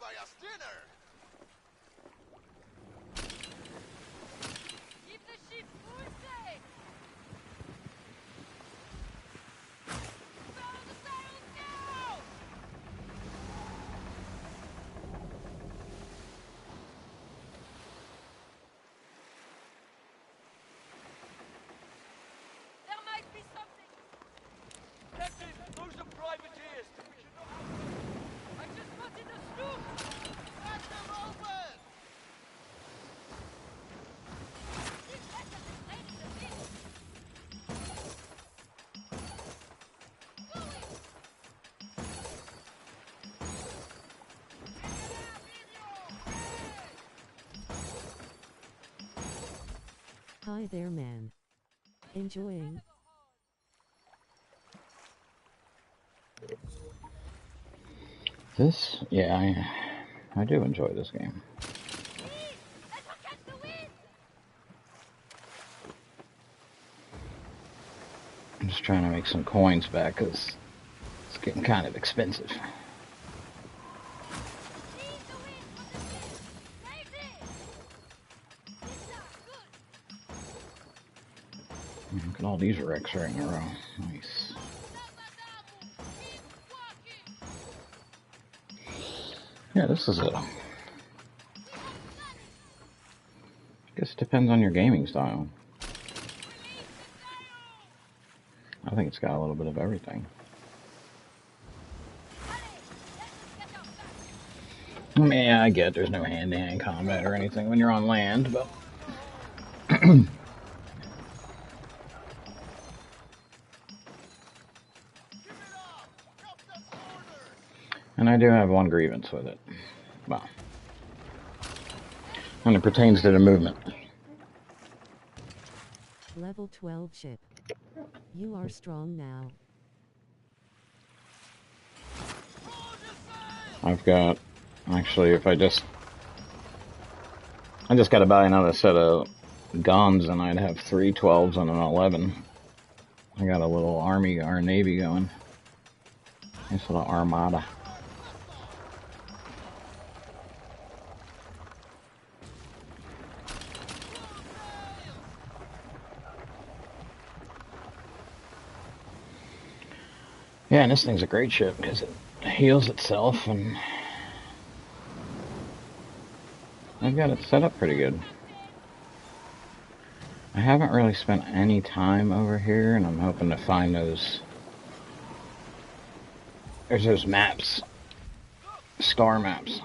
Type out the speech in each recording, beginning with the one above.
buy us dinner. Keep the ship full safe. Follow the sails now. There might be something. Captain, those are privateers. We should not have... I just spotted a sloop. Crack them open! This vessel is ready to fish. Going. Hi there, man. Enjoying? This, yeah, I do enjoy this game. Let's not catch the wind. I'm just trying to make some coins back because it's getting kind of expensive. Seize the wind from the ship. Save this. Good. Look at all these wrecks right in a row. Nice. Keep walking. Yeah, this is I guess it depends on your gaming style. I think it's got a little bit of everything. I mean, yeah, I get there's no hand-to-hand combat or anything when you're on land, but... And I do have one grievance with it. Well, when it pertains to the movement. Level 12 ship. You are strong now. I've got, actually, if I just got to buy another set of guns and I'd have 3 12s and an 11. I got a little army or navy going. Nice little armada. Yeah, and this thing's a great ship because it heals itself, and I've got it set up pretty good. I haven't really spent any time over here, and I'm hoping to find those. There's those maps, star maps.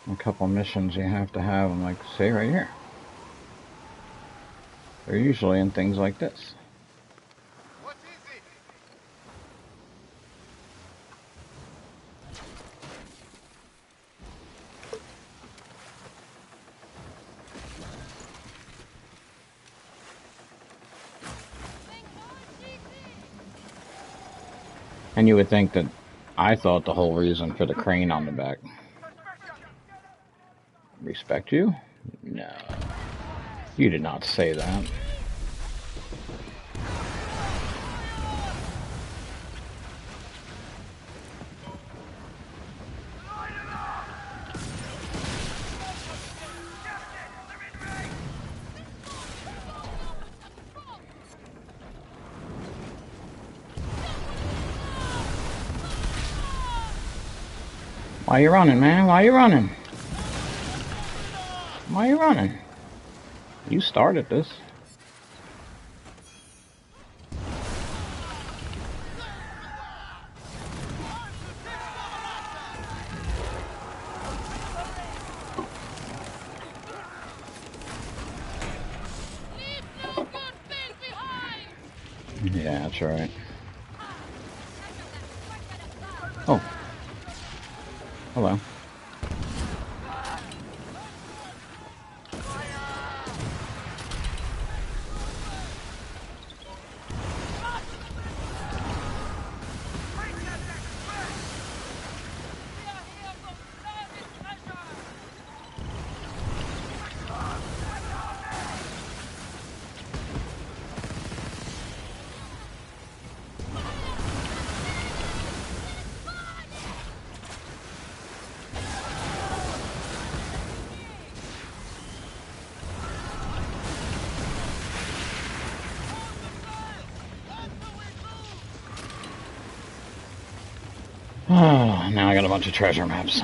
A couple missions you have to have them, like, say, right here. They're usually in things like this. What is it? And you would think that I thought the whole reason for the crane on the back. Respect you? No. You did not say that. Why you running, man? Why you running? Why you running? You started this. Yeah, that's right. Oh. Hello. Oh, now I got a bunch of treasure maps.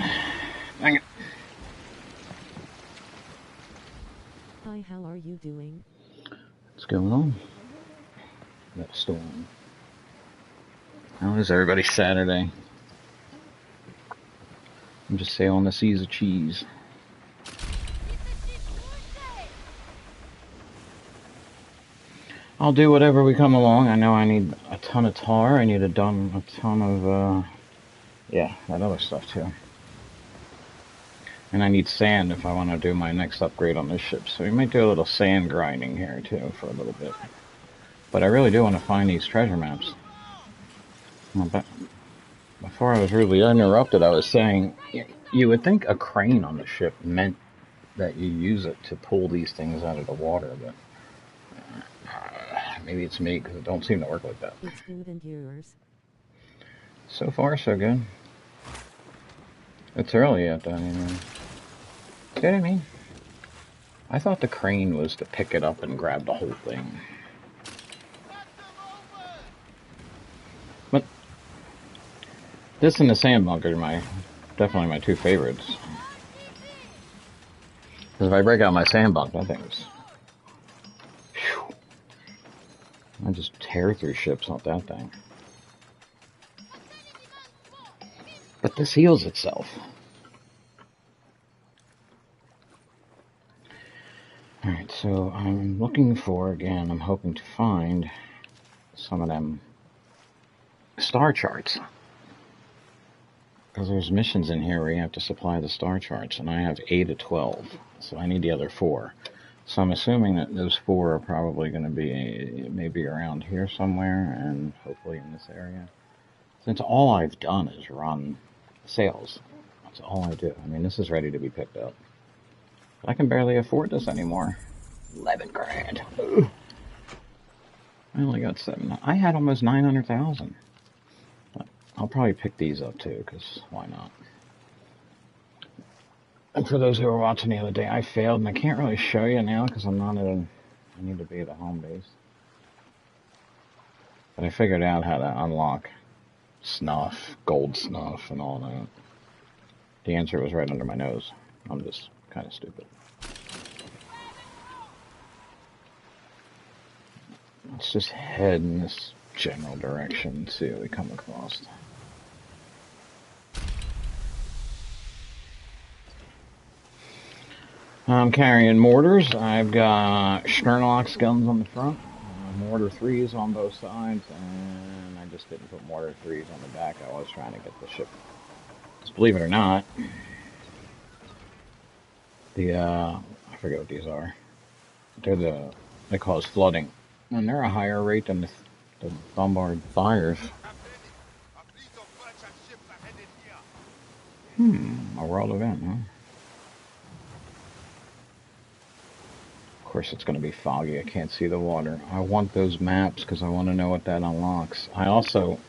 Dang it. Hi, how are you doing? What's going on? That storm. How is everybody Saturday? I'm just sailing the seas of cheese. I'll do whatever we come along. I know I need a ton of tar. I need a ton of, yeah, that other stuff too. And I need sand if I want to do my next upgrade on this ship. So we might do a little sand grinding here too for a little bit. But I really do want to find these treasure maps. Before I was rudely interrupted, I was saying, you would think a crane on the ship meant that you use it to pull these things out of the water, but maybe it's me because it don't seem to work like that. It's good and yours. So far, so good. It's early yet, though. You know what I mean? I thought the crane was to pick it up and grab the whole thing. But this and the sand bunker are definitely my two favorites. Because if I break out my sand bunk, that thing's... Whew, I just tear through ships on that thing. But this heals itself. Alright, so I'm looking for, again, I'm hoping to find some of them star charts. Because there's missions in here where you have to supply the star charts, and I have 8 of 12, so I need the other 4. So I'm assuming that those 4 are probably going to be maybe around here somewhere, and hopefully in this area. Since all I've done is run sales. That's all I do. I mean, this is ready to be picked up. But I can barely afford this anymore. 11 grand. Ugh. I only got 7. I had almost 900,000. I'll probably pick these up too, because why not? And for those who were watching the other day, I failed, and I can't really show you now because I'm not I need to be at a home base. But I figured out how to unlock snuff, gold snuff, and all that. The answer was right under my nose. I'm just kind of stupid. Let's just head in this general direction and see what we come across. I'm carrying mortars. I've got Sternlock's guns on the front, mortar 3s on both sides, and I just didn't put mortar 3s on the back. I was trying to get the ship. Just believe it or not, I forget what these are. They cause flooding, and they're a higher rate than the bombard fires. A world event, huh? Of course, it's going to be foggy. I can't see the water. I want those maps because I want to know what that unlocks. I also,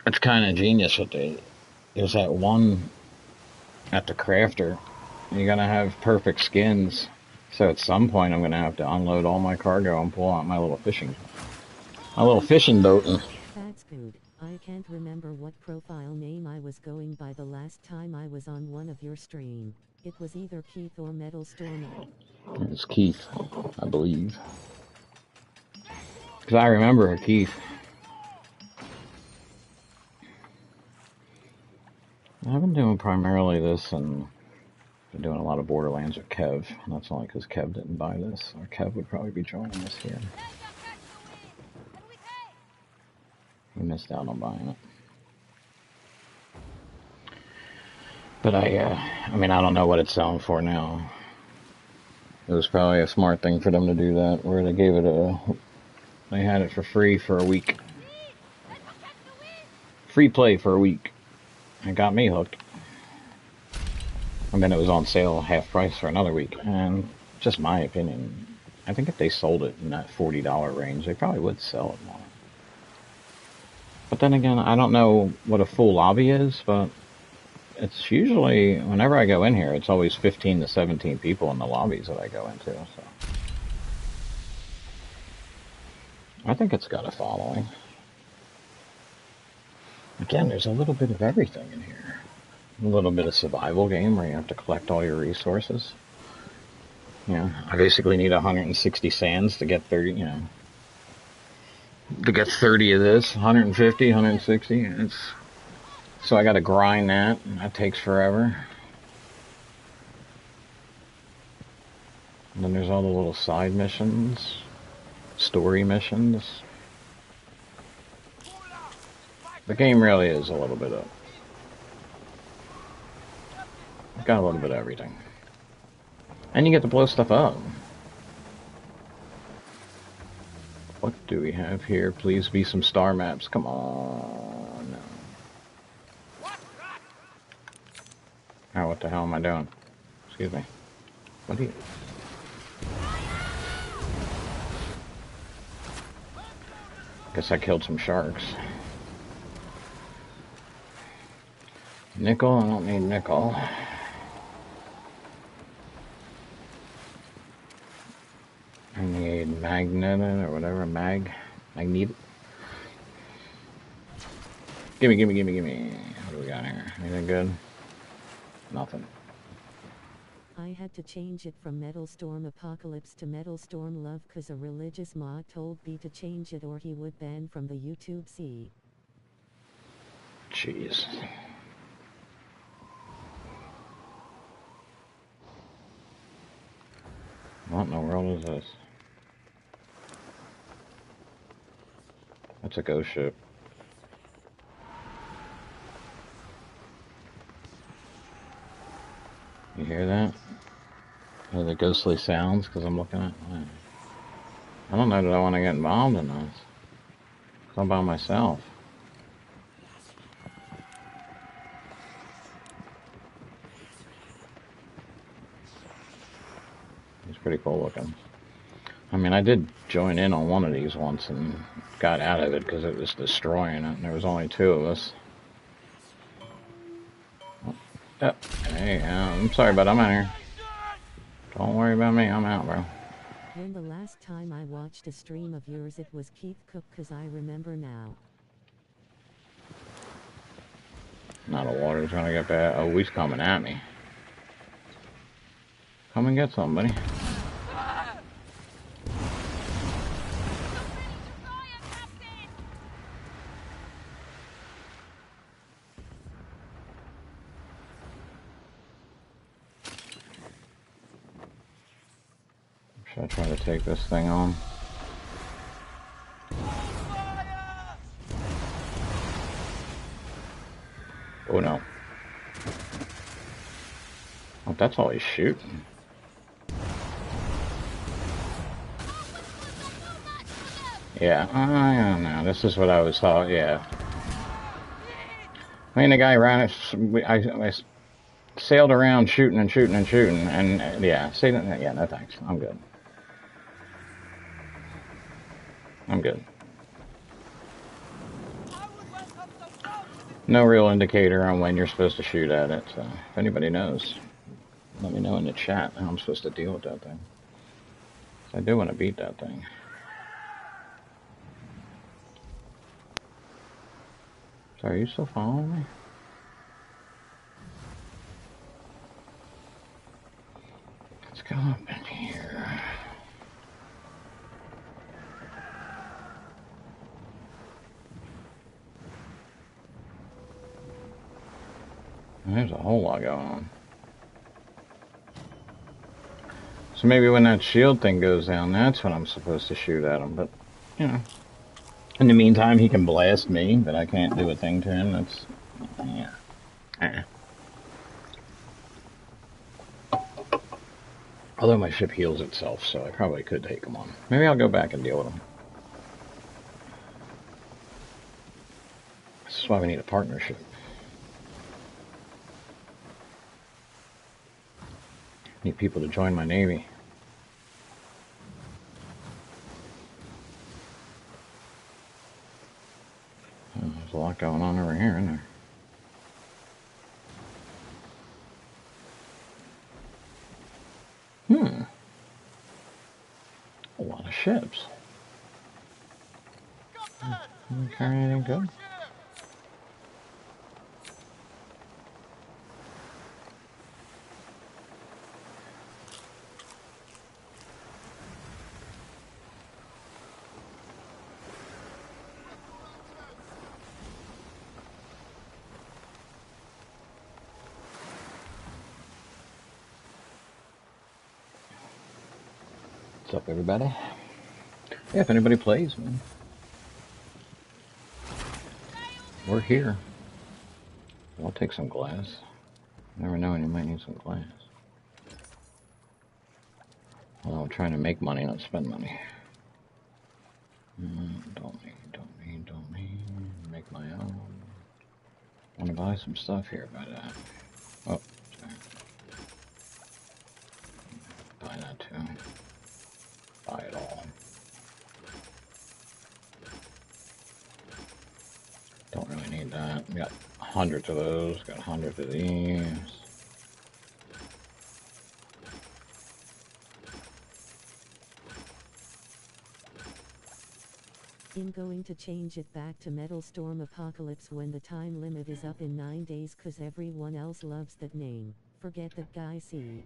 it's kind of genius what there's that one at the crafter. You're going to have perfect skins. So at some point, I'm going to have to unload all my cargo and pull out my little fishing boat. That's good. I can't remember what profile name I was going by the last time I was on one of your stream. It was either Keith or Metal Stormer. It's Keith, I believe. Because I remember Keith. I've been doing primarily this, and been doing a lot of Borderlands with Kev. And that's only because Kev didn't buy this, or Kev would probably be joining us here. He missed out on buying it. But I mean, I don't know what it's selling for now. It was probably a smart thing for them to do that, where they gave it they had it for free for a week. Free play for a week. It got me hooked. And then it was on sale half price for another week. And just my opinion, I think if they sold it in that $40 range, they probably would sell it more. But then again, I don't know what a full lobby is, but it's usually, whenever I go in here, it's always 15 to 17 people in the lobbies that I go into, so. I think it's got a following. Again, there's a little bit of everything in here. A little bit of survival game where you have to collect all your resources. You know, I basically need 160 sands to get 30, you know, to get 30 of this, 150, 160. So I gotta grind that, and that takes forever. And then there's all the little side missions, story missions. The game really is a little bit of, it's got a little bit of everything. And you get to blow stuff up. What do we have here? Please be some star maps. Come on. Oh, what the hell am I doing? Excuse me. What do you... Guess I killed some sharks. Nickel? I don't need nickel. I need magnet or whatever. Magnet. Gimme. What do we got here? Anything good? Nothing. I had to change it from Metal Storm Apocalypse to Metal Storm Love cause a religious mod told B to change it or he would ban from the YouTube C. Jeez. What in the world is this? That's a ghost ship. You hear that? Hear the ghostly sounds because I'm looking at... I don't know that I want to get involved in this. I'm by myself. He's pretty cool looking. I mean, I did join in on one of these once and got out of it because it was destroying it, and there was only 2 of us. Oh, hey, I'm sorry, but I'm out here. Don't worry about me, I'm out, bro. When the last time I watched a stream of yours it was Keith Cook cause I remember now. Now the water's gonna get bad. Oh, he's coming at me. Come and get somebody. Should I try to take this thing on? Oh no. Oh, that's all he's shooting. Yeah, I don't know. This is what I was thought, yeah. I mean, the guy ran it. I sailed around shooting, and yeah, see, yeah, no thanks. I'm good. I'm good. No real indicator on when you're supposed to shoot at it, so if anybody knows, let me know in the chat how I'm supposed to deal with that thing. I do want to beat that thing. So are you still following me? Let's go up in here. There's a whole lot going on. So maybe when that shield thing goes down, that's when I'm supposed to shoot at him. But, you know, in the meantime, he can blast me, but I can't do a thing to him. That's, yeah. Although my ship heals itself, so I probably could take him on. Maybe I'll go back and deal with him. This is why we need a partnership. Need people to join my navy. Oh, there's a lot going on over here, isn't there? A lot of ships. Can we carry anything good? What's up, everybody? Yeah, if anybody plays, man, we're here. I'll take some glass. You never know when you might need some glass. Well, I'm trying to make money, not spend money. Don't need. Make my own. Want to buy some stuff here, but oh, sorry. Buy that too. Buy it all. Don't really need that. We got hundreds of those. Got hundreds of these. I'm going to change it back to Metal Storm Apocalypse when the time limit is up in 9 days, cause everyone else loves that name. Forget that guy. See.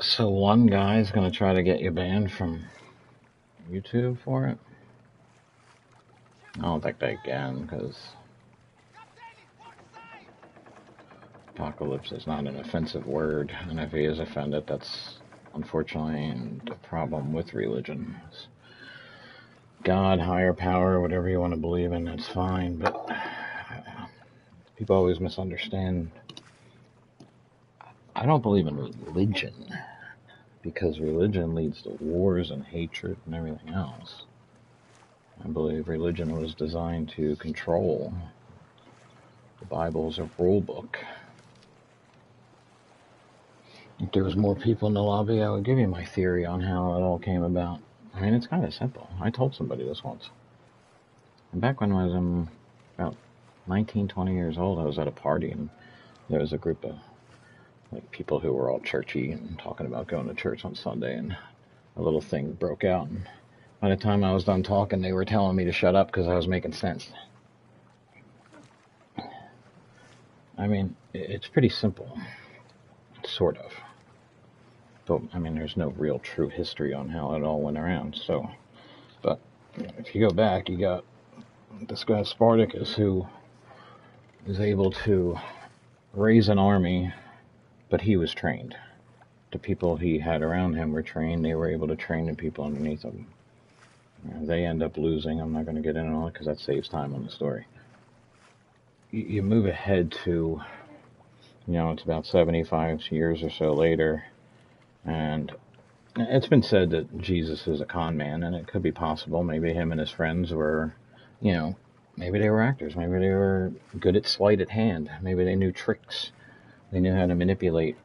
So one guy's gonna try to get you banned from YouTube for it. I don't think they can, because apocalypse is not an offensive word, and if he is offended, that's unfortunately the problem with religion. God, higher power, whatever you want to believe in, that's fine, but people always misunderstand. I don't believe in religion, because religion leads to wars and hatred and everything else. I believe religion was designed to control. The Bible's a rule book. If there was more people in the lobby, I would give you my theory on how it all came about. I mean, it's kind of simple. I told somebody this once. And back when I was about 19, 20 years old, I was at a party, and there was a group of people who were all churchy and talking about going to church on Sunday, and a little thing broke out. And by the time I was done talking, they were telling me to shut up because I was making sense. I mean, it's pretty simple, sort of. But, I mean, there's no real true history on how it all went around. So, but if you go back, you got this guy Spartacus, who was able to raise an army, but he was trained. The people he had around him were trained. They were able to train the people underneath them. They end up losing. I'm not going to get into it because that saves time on the story. You move ahead to, it's about 75 years or so later, and it's been said that Jesus is a con man, and it could be possible. Maybe him and his friends were, maybe they were actors. Maybe they were good at sleight of hand. Maybe they knew tricks. They knew how to manipulate.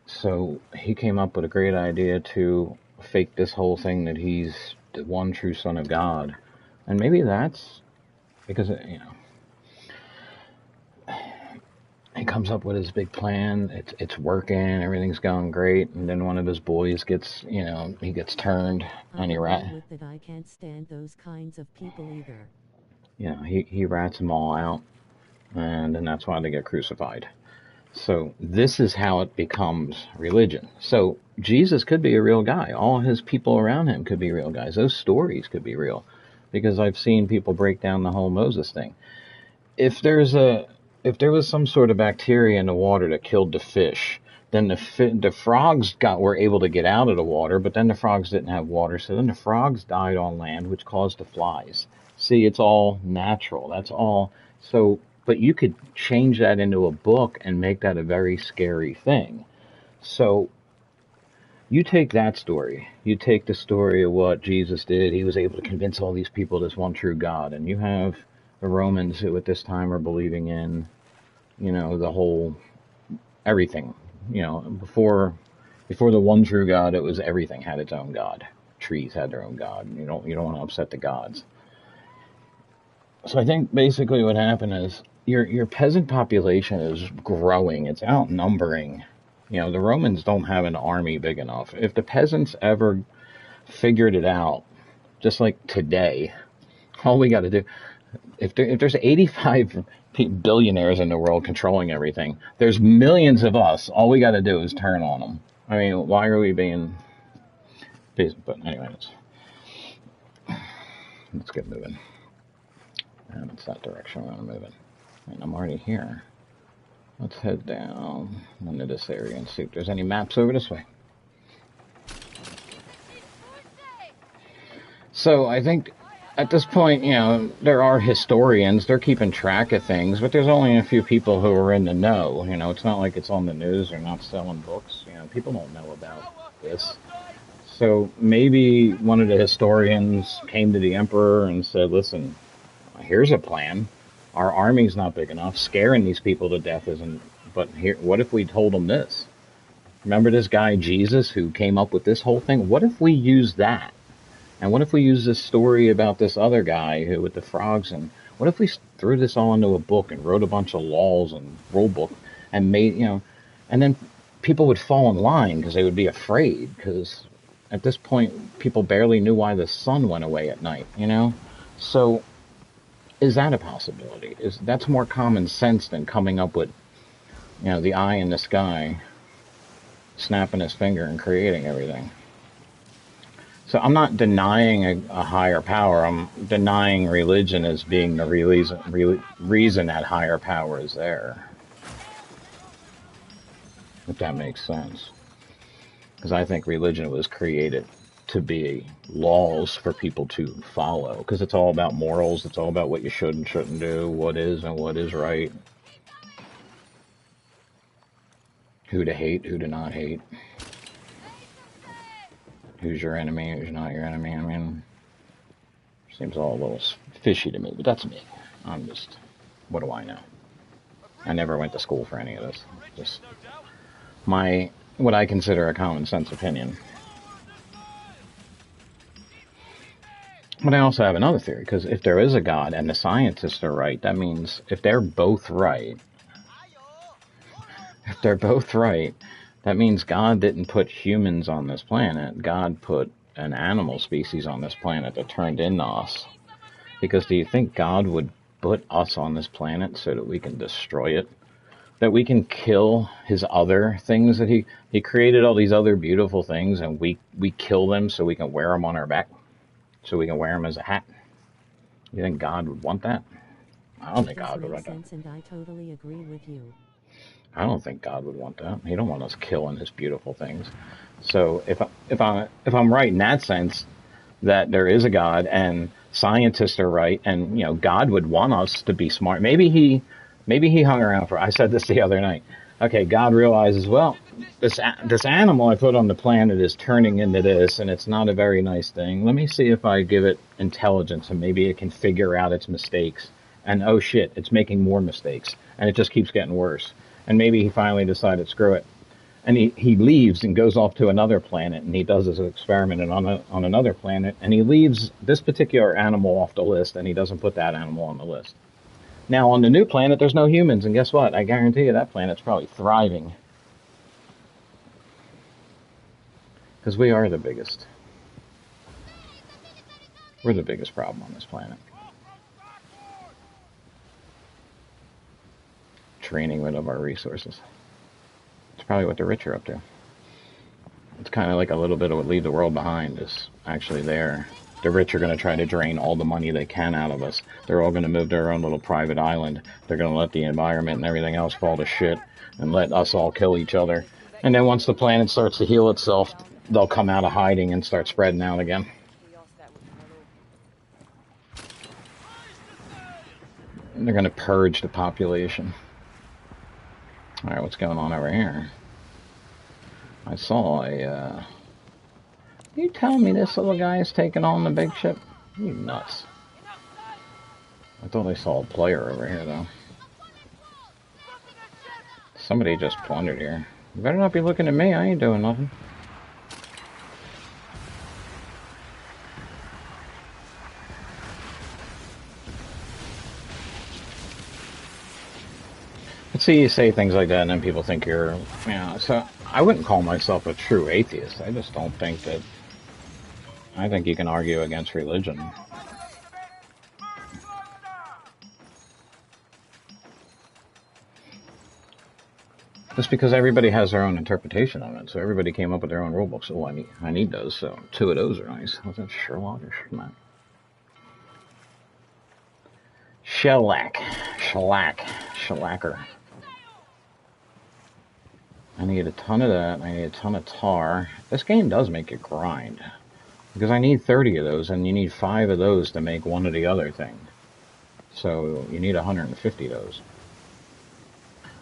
So he came up with a great idea to fake this whole thing that he's the one true Son of God. And maybe that's because, he comes up with his big plan. It's working. Everything's going great. And then one of his boys gets, he gets turned, and he I can't stand those kinds of people either. He rats them all out, and then that's why they get crucified. So this is how it becomes religion. So Jesus could be a real guy. All his people around him could be real guys. Those stories could be real, because I've seen people break down the whole Moses thing. If there was some sort of bacteria in the water that killed the fish, then the frogs were able to get out of the water, but then the frogs didn't have water, so then the frogs died on land, which caused the flies. See, it's all natural. That's all. So, but you could change that into a book and make that a very scary thing. So you take that story. You take the story of what Jesus did. He was able to convince all these people there's one true God. And you have the Romans who at this time are believing in, the whole, everything. Before the one true God, it was everything had its own God. Trees had their own God. You don't want to upset the gods. So I think basically what happened is your peasant population is growing. It's outnumbering. The Romans don't have an army big enough. If the peasants ever figured it out, just like today, all we got to do, if there's 85 billionaires in the world controlling everything, there's millions of us. All we got to do is turn on them. I mean, why are we being... But anyway, let's get moving. And it's that direction we're moving. And I'm already here. Let's head down into this area and see if there's any maps over this way. So I think at this point, there are historians, they're keeping track of things, but there's only a few people who are in the know. It's not like it's on the news, they're not selling books. People don't know about this. So maybe one of the historians came to the emperor and said, listen, here's a plan. Our army's not big enough. Scaring these people to death isn't. But here, what if we told them this? Remember this guy Jesus who came up with this whole thing? What if we use that? And what if we use this story about this other guy who with the frogs? And what if we threw this all into a book and wrote a bunch of laws and rule book and made and then people would fall in line because they would be afraid because at this point people barely knew why the sun went away at night. So. Is that a possibility? That's more common sense than coming up with, the eye in the sky, snapping his finger and creating everything. So I'm not denying a higher power. I'm denying religion as being the reason that higher power is there. If that makes sense. Because I think religion was created to be laws for people to follow, because it's all about morals. It's all about what you should and shouldn't do, what is and what is right, who to hate, who to not hate, who's your enemy, who's not your enemy. I mean, seems all a little fishy to me, but that's me. I'm just, what do I know? I never went to school for any of this. Just what I consider a common sense opinion. But I also have another theory, because if there is a God and the scientists are right, that means if they're both right, that means God didn't put humans on this planet. God put an animal species on this planet that turned into us. Because do you think God would put us on this planet so that we can destroy it? That we can kill his other things that he created, all these other beautiful things, and we kill them so we can wear them on our back? So we can wear them as a hat. You think God would want that? I don't think God would want that. And I totally agree with you. I don't think God would want that. He don't want us killing his beautiful things. So if I'm right in that sense, that there is a God and scientists are right, and God would want us to be smart. Maybe he hung around for. I said this the other night. Okay, God realizes, well, this animal I put on the planet is turning into this, and it's not a very nice thing. Let me see if I give it intelligence, and maybe it can figure out its mistakes. And oh shit, it's making more mistakes, and it just keeps getting worse. And maybe he finally decided, screw it. And he leaves and goes off to another planet, and he does his experiment on another planet, and he leaves this particular animal off the list, and he doesn't put that animal on the list. Now, on the new planet, there's no humans, and guess what? I guarantee you that planet's probably thriving. Because we are the biggest. We're the biggest problem on this planet. Draining rid of our resources. It's probably what the rich are up to. It's kind of like a little bit of what Leave the World Behind is actually there. The rich are going to try to drain all the money they can out of us. They're all going to move to their own little private island. They're going to let the environment and everything else fall to shit and let us all kill each other. And then once the planet starts to heal itself, they'll come out of hiding and start spreading out again. And they're going to purge the population. Alright, what's going on over here? I saw a, You telling me this little guy is taking on the big ship? You nuts. I thought I saw a player over here, though. Somebody just plundered here. You better not be looking at me, I ain't doing nothing. But see, you say things like that and then people think you're, so I wouldn't call myself a true atheist. I just don't think that, I think you can argue against religion. Just because everybody has their own interpretation of it, so everybody came up with their own rule books. Oh, I need those, so 2 of those are nice. Was that Sherlock or Schmack? Shellacker. I need a ton of that. I need a ton of tar. This game does make you grind. Because I need 30 of those, and you need 5 of those to make one of the other thing. So you need 150 of those.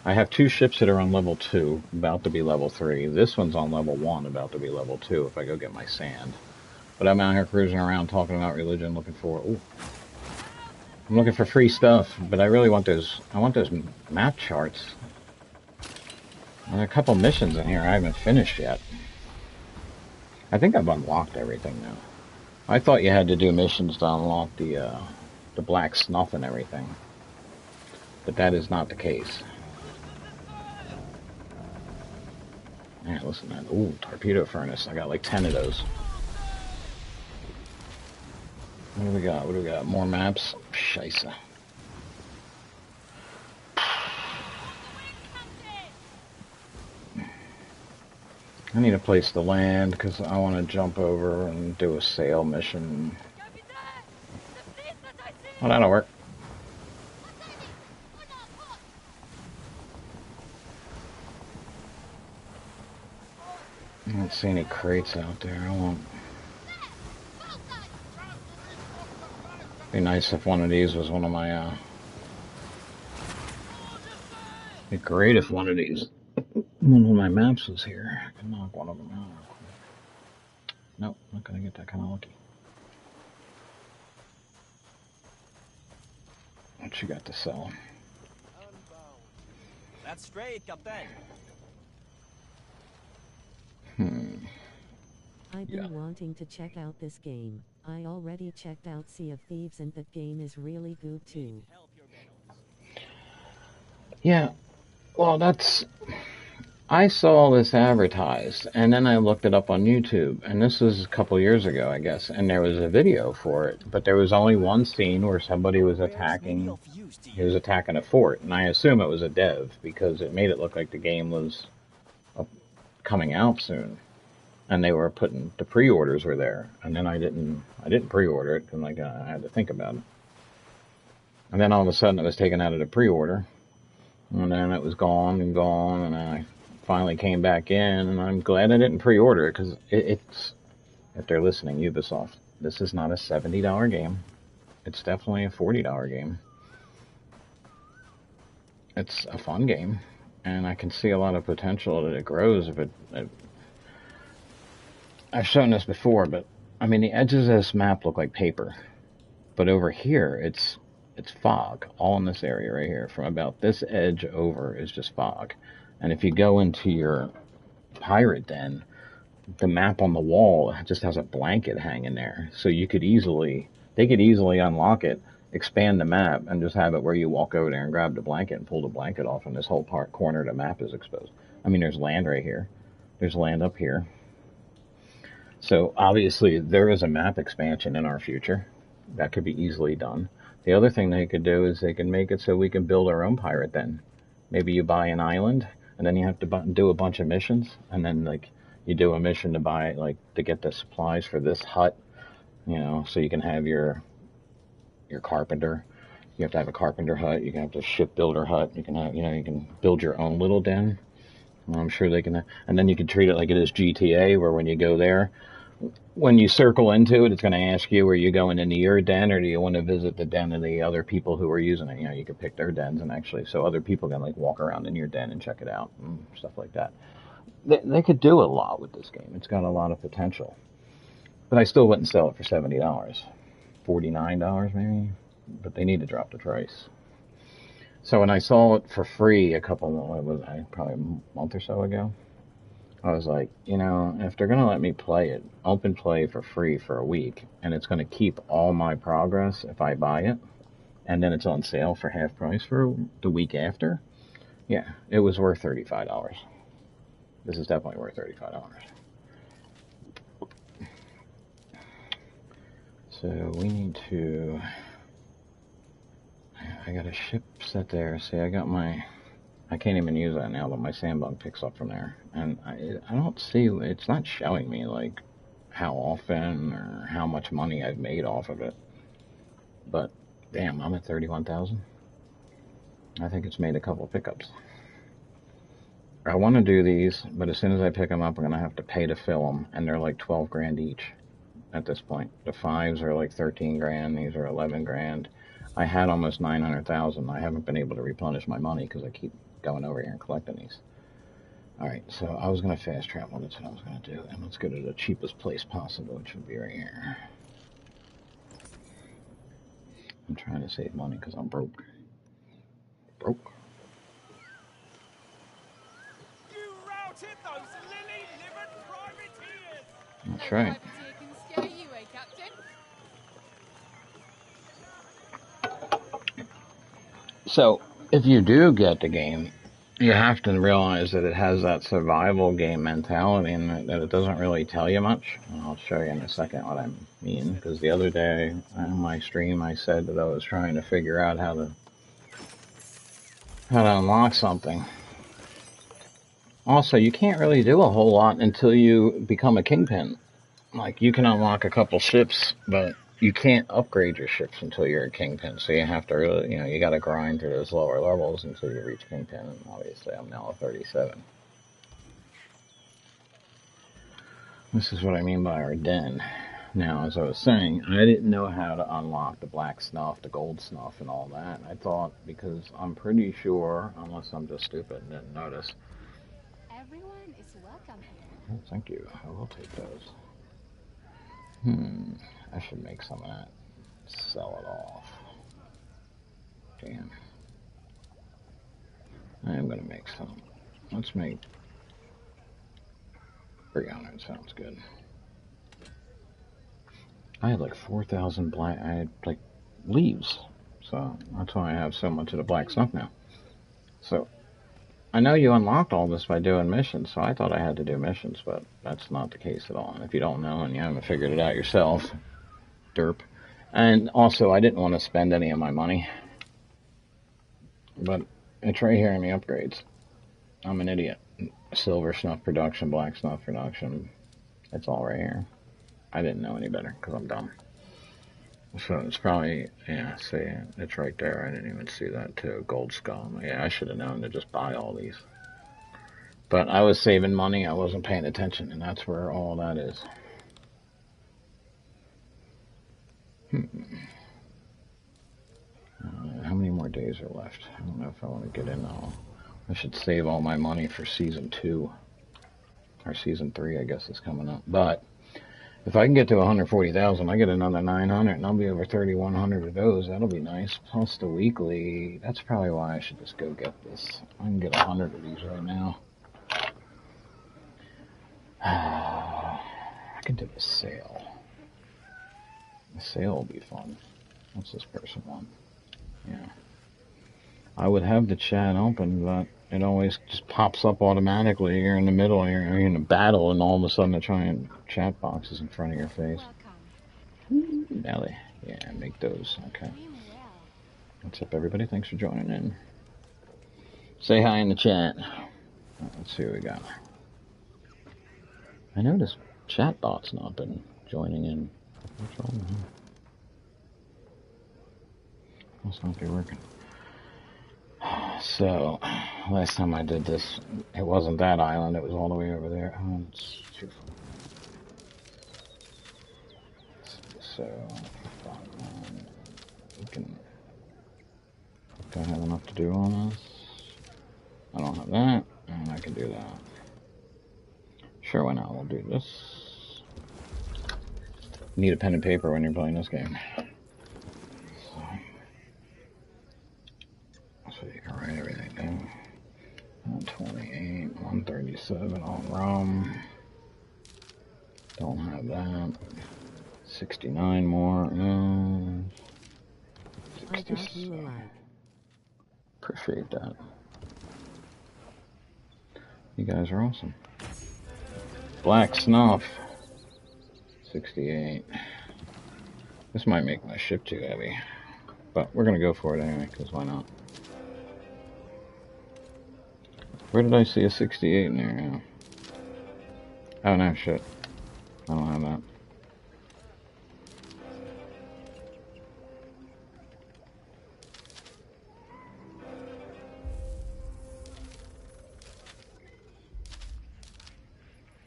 I have 2 ships that are on level 2, about to be level 3. This one's on level 1, about to be level 2 if I go get my sand. But I'm out here cruising around talking about religion, looking for... Ooh. I'm looking for free stuff, but I really want those... I want those map charts. There are a couple missions in here I haven't finished yet. I think I've unlocked everything now. I thought you had to do missions to unlock the black snuff and everything. But that is not the case. Man, listen to that. Ooh, torpedo furnace. I got like 10 of those. What do we got? What do we got? More maps? Scheisse. I need a place to land because I want to jump over and do a sail mission. Oh, that'll work. I don't see any crates out there. I won't. Be nice if one of these was one of my, Be great if one of these, one of my maps was here. I can knock one of them out real quick. Nope, not gonna get that kind of lucky. What you got to sell? That's straight, Captain. I've been wanting to check out this game. I already checked out Sea of Thieves and that game is really good too. Yeah, well that's... I saw this advertised, and then I looked it up on YouTube, and this was a couple years ago, I guess, and there was a video for it, but there was only one scene where somebody was attacking, he was attacking a fort, and I assume it was a dev, because it made it look like the game was coming out soon, and they were putting, the pre-orders were there, and then I didn't pre-order it, because I had to think about it, and then all of a sudden it was taken out of the pre-order, and then it was gone, and I finally came back in, and I'm glad I didn't pre-order it, because it's, if they're listening, Ubisoft, this is not a $70 game. It's definitely a $40 game. It's a fun game, and I can see a lot of potential that it grows if it I've shown this before, but, I mean, the edges of this map look like paper, but over here, it's fog, all in this area right here, from about this edge over is just fog. And if you go into your pirate den, the map on the wall just has a blanket hanging there. So they could easily unlock it, expand the map, and just have it where you walk over there and grab the blanket and pull the blanket off, and this whole corner of the map is exposed. I mean, there's land right here. There's land up here. So obviously there is a map expansion in our future. That could be easily done. The other thing they could do is they can make it so we can build our own pirate den. Maybe you buy an island, and then you have to do a bunch of missions, and then like you do a mission to buy, like, to get the supplies for this hut, you know, so you can have your carpenter. You have to have a carpenter hut. You can have the shipbuilder hut. You can have, you know, you can build your own little den. I'm sure they can, and then you can treat it like it is GTA, where when you go there, when you circle into it, it's going to ask you, are you going into your den, or do you want to visit the den of the other people who are using it? You know, you can pick their dens, and actually, so other people can like walk around in your den and check it out and stuff like that. They could do a lot with this game. It's got a lot of potential. But I still wouldn't sell it for $70. $49 maybe, but they need to drop the price. So when I saw it for free probably a month or so ago, I was like, you know, if they're going to let me play it, open play for free for a week, and it's going to keep all my progress if I buy it, and then it's on sale for half price for the week after, yeah, it was worth $35. This is definitely worth $35. So we need to... I got a ship set there. See, I can't even use that now, but my sandbug picks up from there. And I don't see, it's not showing me, like, how often or how much money I've made off of it. But, damn, I'm at 31,000. I think it's made a couple of pickups. I want to do these, but as soon as I pick them up, I'm going to have to pay to fill them, and they're like 12 grand each. at this point. The 5s are like 13 grand. These are 11 grand. I had almost 900,000. I haven't been able to replenish my money because I keep going over here and collecting these. Alright, so I was going to fast travel. That's what I was going to do. And let's go to the cheapest place possible, which would be right here. I'm trying to save money because I'm broke. Broke. You routed those lily-livered privateers! That's No right. privateer can scare you, eh, Captain? So, if you do get the game, you have to realize that it has that survival game mentality and that it doesn't really tell you much. And I'll show you in a second what I mean, because the other day on my stream I said that I was trying to figure out how to unlock something. Also, you can't really do a whole lot until you become a kingpin. Like, you can unlock a couple ships, but you can't upgrade your ships until you're a kingpin. So you have to really, you got to grind through those lower levels until you reach kingpin. And obviously, I'm now a 37. This is what I mean by our den. Now, as I was saying, I didn't know how to unlock the black snuff, the gold snuff, and all that. I thought, because I'm pretty sure, unless I'm just stupid and didn't notice. Everyone is welcome here. Oh, thank you. I will take those. I should make some of that. Sell it off. Damn. I am going to make some. Let's make 300. Sounds good. I had like 4,000 black. I had like leaves. So that's why I have so much of the black stuff now. So I know you unlocked all this by doing missions, so I thought I had to do missions, but that's not the case at all. And if you don't know and you haven't figured it out yourself, derp. And also, I didn't want to spend any of my money. But it's right here in the upgrades. I'm an idiot. Silver snuff production, black snuff production. It's all right here. I didn't know any better because I'm dumb. So it's probably, yeah, see, it's right there. I didn't even see that too. Gold skull. Yeah, I should have known to just buy all these. But I was saving money. I wasn't paying attention, and that's where all that is. How many more days are left? I don't know if I want to get in all. I should save all my money for season 2. Or season 3, I guess, is coming up. But if I can get to 140,000, I get another 900, and I'll be over 3,100 of those. That'll be nice. Plus the weekly. That's probably why I should just go get this. I can get 100 of these right now. I can do a sale. The sale will be fun. What's this person want? Yeah. I would have the chat open, but it always just pops up automatically. You're in the middle, you're in a battle, and all of a sudden the giant chat box is in front of your face. Nelly. Yeah, make those. Okay. What's up, everybody? Thanks for joining in. Say hi in the chat. Let's see what we got. I noticed chat bot's not been joining in. What's wrong with him? Must not be working. So, last time I did this, it wasn't that island, it was all the way over there. Oh, it's too far. So, we can... Do I have enough to do on this? I don't have that, and I can do that. Sure, why not? We'll do this. You need a pen and paper when you're playing this game. So you can write everything down. 128, 137 on rum. Don't have that. 69 more. 67. Appreciate that. You guys are awesome. Black snuff. 68. This might make my ship too heavy. But we're going to go for it anyway, because why not? Where did I see a 68 in there? Yeah. Oh no, shit. I don't have that.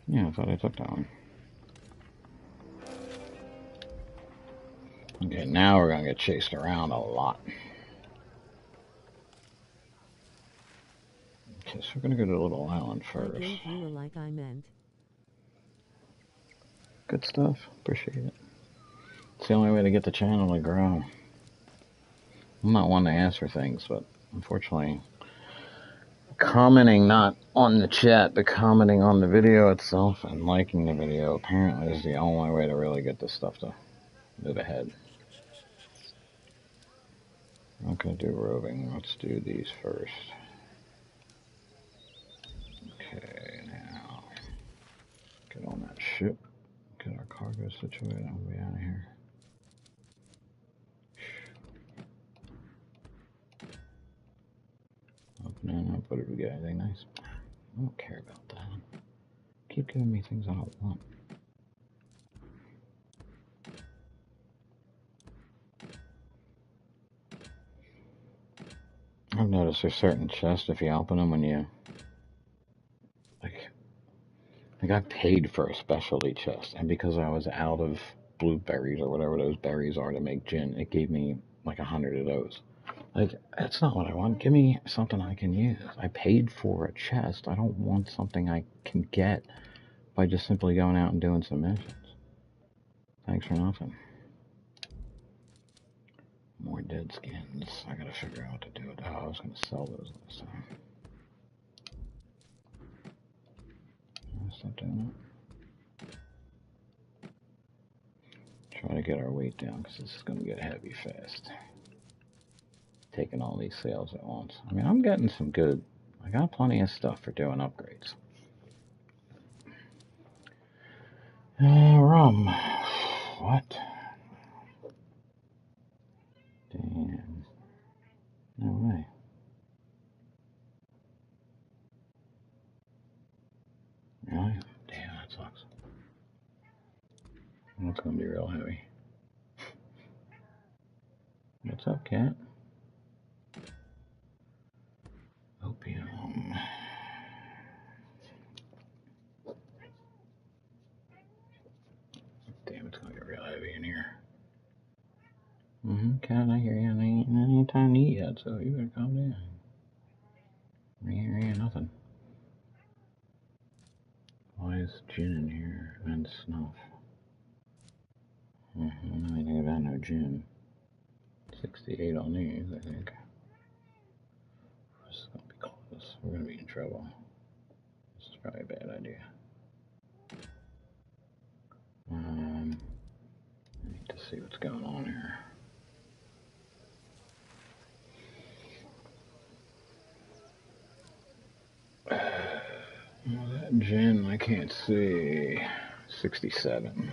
Yeah, I thought I took that one. Okay, now we're gonna get chased around a lot. Okay, so we're gonna go to the little island I first. gave you a like I meant. Good stuff. Appreciate it. It's the only way to get the channel to grow. I'm not one to ask for things, but unfortunately, commenting not on the chat, but commenting on the video itself and liking the video apparently is the only way to really get this stuff to move ahead. I'm not going to do roving. Let's do these first. Okay, now get on that ship. Get our cargo situated. I'll be out of here. Open it up. What do we got? Anything nice? I don't care about that. Keep giving me things I don't want. I've noticed there's certain chests, if you open them when you, like I paid for a specialty chest, and because I was out of blueberries or whatever those berries are to make gin, it gave me like 100 of those. Like, that's not what I want. Give me something I can use. I paid for a chest. I don't want something I can get by just simply going out and doing some missions. Thanks for nothing. More dead skins. I gotta figure out what to do with that. Oh, I was gonna sell those last time. Stop doing that. Try to get our weight down because this is gonna get heavy fast. Taking all these sales at once. I mean, I'm getting some good. I got plenty of stuff for doing upgrades. Rum. What? Damn. No way. Really? Damn, that sucks. That's gonna be real heavy. What's up, cat? Opium. Damn, it's gonna get real heavy in here. Cat, I hear you. And ain't time to eat yet, so you better calm down. Ain't nothing. Why is gin in here and snuff? I don't know anything about no gin. 68 on these, I think. This is gonna be close. We're gonna be in trouble. This is probably a bad idea. I need to see what's going on here. Well, that gin, I can't see. 67.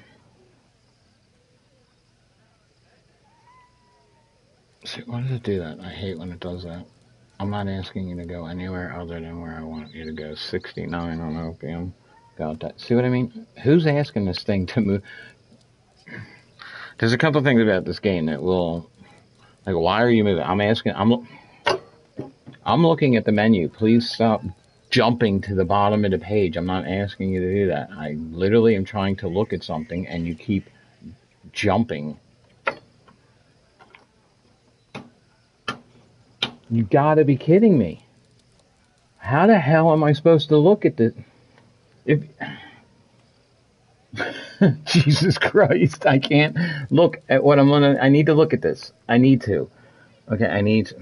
See, why does it do that? I hate when it does that. I'm not asking you to go anywhere other than where I want you to go. 69 on opium. Got that. See what I mean? Who's asking this thing to move? There's a couple things about this game that will, like, why are you moving? I'm asking, I'm looking at the menu. Please stop jumping to the bottom of the page. I'm not asking you to do that. I literally am trying to look at something and you keep jumping. You gotta be kidding me. How the hell am I supposed to look at this? If Jesus Christ, I can't look at what I need to look at this. I need to. Okay, I need to.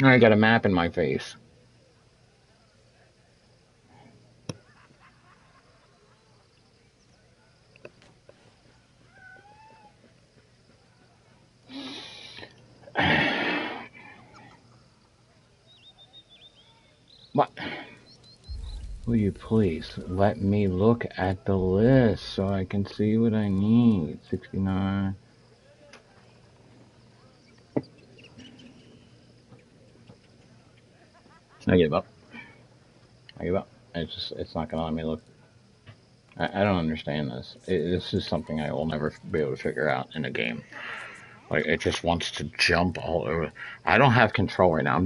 I got a map in my face. What? Will you please let me look at the list so I can see what I need? 69. I give up. It's not gonna let me look. I don't understand this. This is something I will never be able to figure out in a game. Like, it just wants to jump all over. I don't have control right now.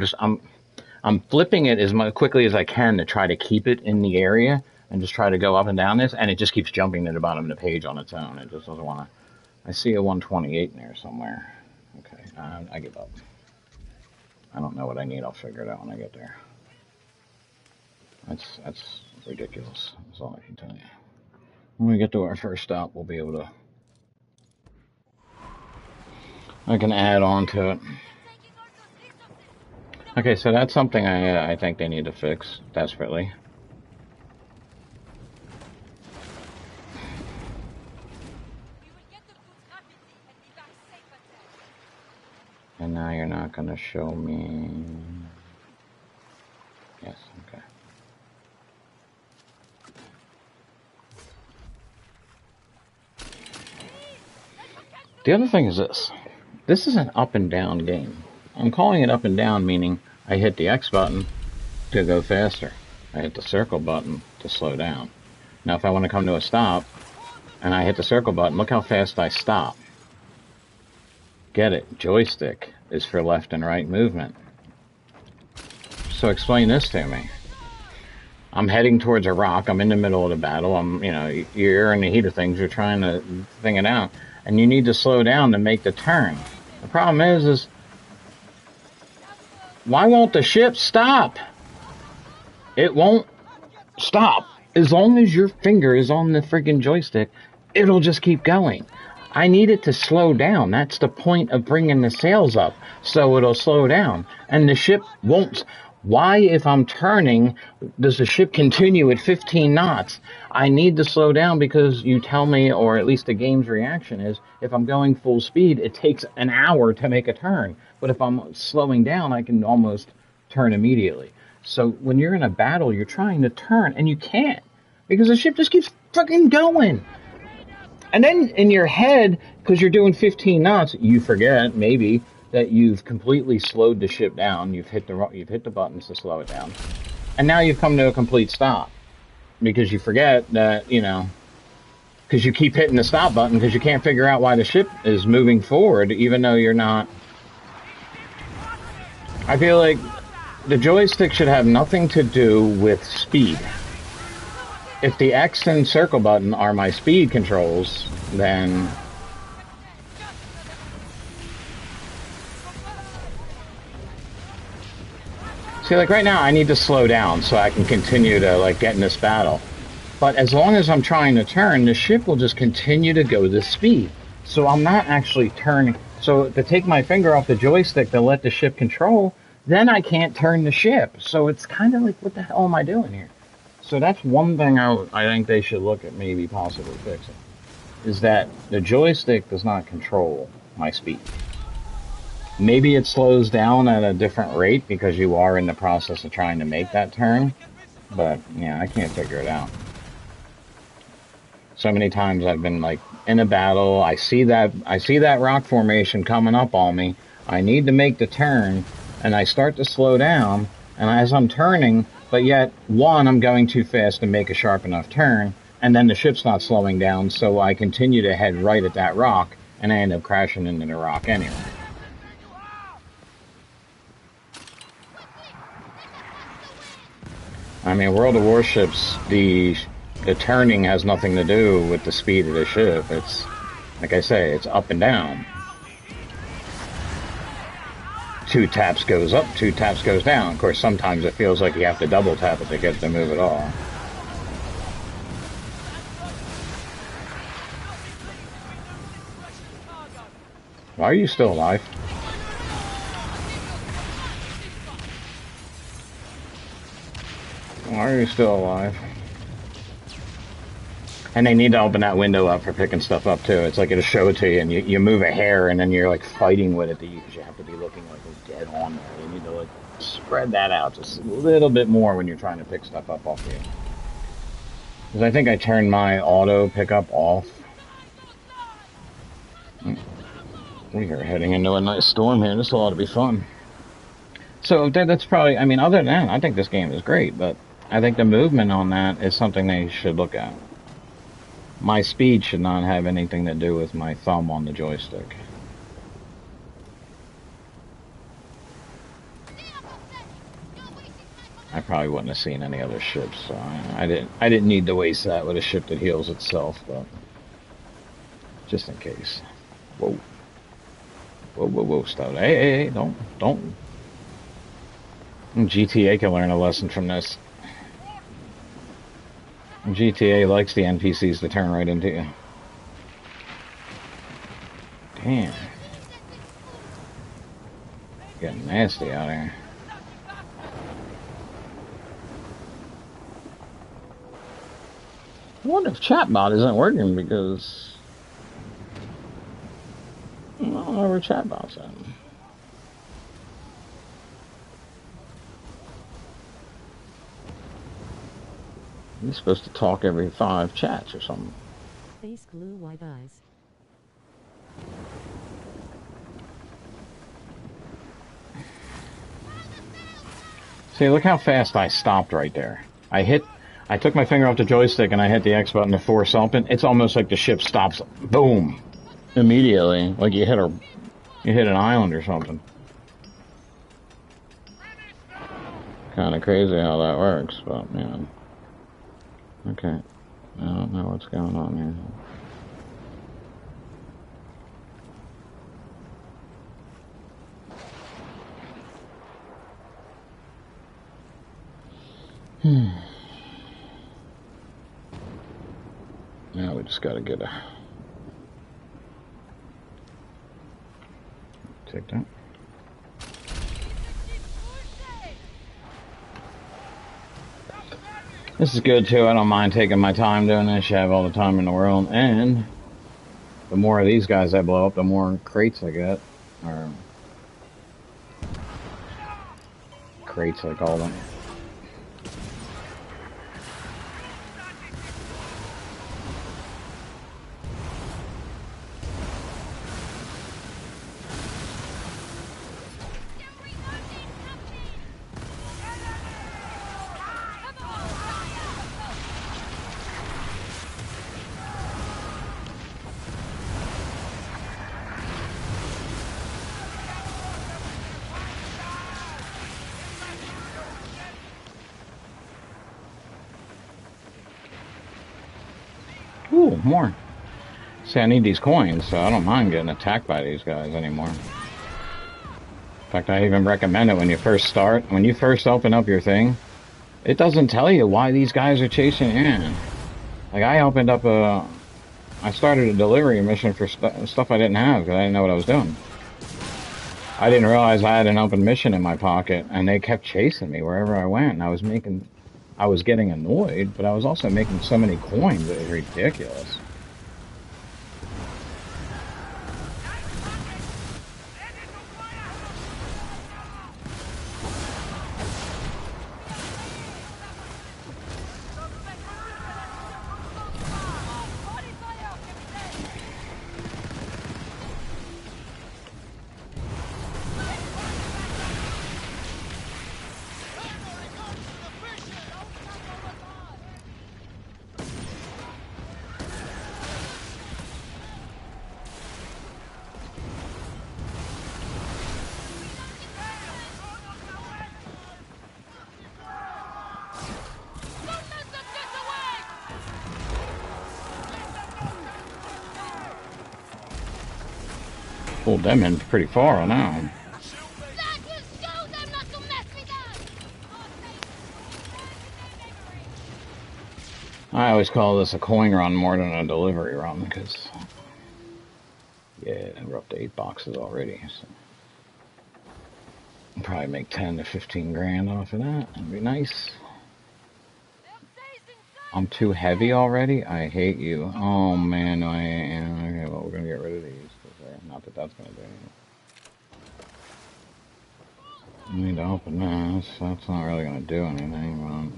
I'm flipping it as quickly as I can to try to keep it in the area, and just try to go up and down this, and it just keeps jumping to the bottom of the page on its own. It just doesn't want to. I see a 128 in there somewhere. Okay, I give up. I don't know what I need. I'll figure it out when I get there. That's ridiculous. That's all I can tell you. When we get to our first stop, we'll be able to. I can add on to it. Okay, so that's something I think they need to fix desperately. And now you're not going to show me. Yes, okay. The other thing is this. This is an up and down game. I'm calling it up and down, meaning I hit the X button to go faster. I hit the circle button to slow down. Now if I want to come to a stop, and I hit the circle button, look how fast I stop. Get it? Joystick is for left and right movement. So explain this to me. I'm heading towards a rock. I'm in the middle of the battle. You're in the heat of things. You're trying to thing it out. And you need to slow down to make the turn. The problem is why won't the ship stop? It won't stop. As long as your finger is on the freaking joystick, it'll just keep going. I need it to slow down. That's the point of bringing the sails up, so it'll slow down. And the ship won't. Why, if I'm turning, does the ship continue at 15 knots? I need to slow down because you tell me, or at least the game's reaction is, if I'm going full speed, it takes an hour to make a turn. But if I'm slowing down, I can almost turn immediately. So when you're in a battle, you're trying to turn, and you can't. Because the ship just keeps fucking going. And then in your head, because you're doing 15 knots, you forget, maybe, that you've completely slowed the ship down. You've hit the buttons to slow it down. And now you've come to a complete stop. Because you forget that, because you keep hitting the stop button because you can't figure out why the ship is moving forward, even though you're not. I feel like the joystick should have nothing to do with speed. If the X and circle button are my speed controls, then see, like right now I need to slow down so I can continue to get in this battle. But as long as I'm trying to turn, the ship will just continue to go this speed. So I'm not actually turning. So to take my finger off the joystick to let the ship control, then I can't turn the ship. So it's kind of like, what the hell am I doing here? So that's one thing I think they should look at maybe possibly fixing, is that the joystick does not control my speed. Maybe it slows down at a different rate because you are in the process of trying to make that turn, but yeah, I can't figure it out. So many times I've been in a battle, I see that rock formation coming up on me, I need to make the turn, and I start to slow down, and as I'm turning, but yet, one, I'm going too fast to make a sharp enough turn, and then the ship's not slowing down, so I continue to head right at that rock, and I end up crashing into the rock anyway. I mean, World of Warships, the turning has nothing to do with the speed of the ship. It's, like I say, it's up and down. 2 taps goes up, 2 taps goes down. Of course, sometimes it feels like you have to double tap it to get to move it all. Why are you still alive? Why are you still alive? And they need to open that window up for picking stuff up too. It's like it'll show it to you, and you move a hair, and then you're fighting with it because you have to be looking dead on there. You need to spread that out just a little bit more when you're trying to pick stuff up off you. Because I think I turned my auto pickup off. We are heading into a nice storm here. This ought to be fun. So that's probably, I mean, other than that, I think this game is great, but I think the movement on that is something they should look at. My speed should not have anything to do with my thumb on the joystick. I probably wouldn't have seen any other ships, so I didn't need to waste that with a ship that heals itself, but just in case. Whoa. Whoa, whoa, whoa, stop. Hey, don't. GTA can learn a lesson from this. GTA likes the NPCs to turn right into you. Damn. Getting nasty out here. I wonder if chatbot isn't working because I don't know where chatbot's at. He's supposed to talk every 5 chats or something. Face glue white eyes. See, look how fast I stopped right there. I took my finger off the joystick and I hit the X button to force open. It's almost like the ship stops, boom, immediately, like you hit an island or something. Kind of crazy how that works, but yeah. Okay, I don't know what's going on here. Now we just gotta get a... Take that. This is good too, I don't mind taking my time doing this, you have all the time in the world, and the more of these guys I blow up, the more crates I get, or... Crates I call them. Ooh, more. See, I need these coins, so I don't mind getting attacked by these guys anymore. In fact, I even recommend it when you first start. When you first open up your thing, it doesn't tell you why these guys are chasing you in. Like, I started a delivery mission for stuff I didn't have, because I didn't know what I was doing. I didn't realize I had an open mission in my pocket, and they kept chasing me wherever I went, and I was getting annoyed, but I was also making so many coins, it was ridiculous. Pulled them in pretty far now. I always call this a coin run more than a delivery run because, yeah, we're up to 8 boxes already. So I'll probably make 10 to 15 grand off of that. That'd be nice. I'm too heavy already. I hate you. Oh man, I am. Okay, well, we're gonna get rid of these. Not that that's gonna do anything. I need to open this. That's not really gonna do anything,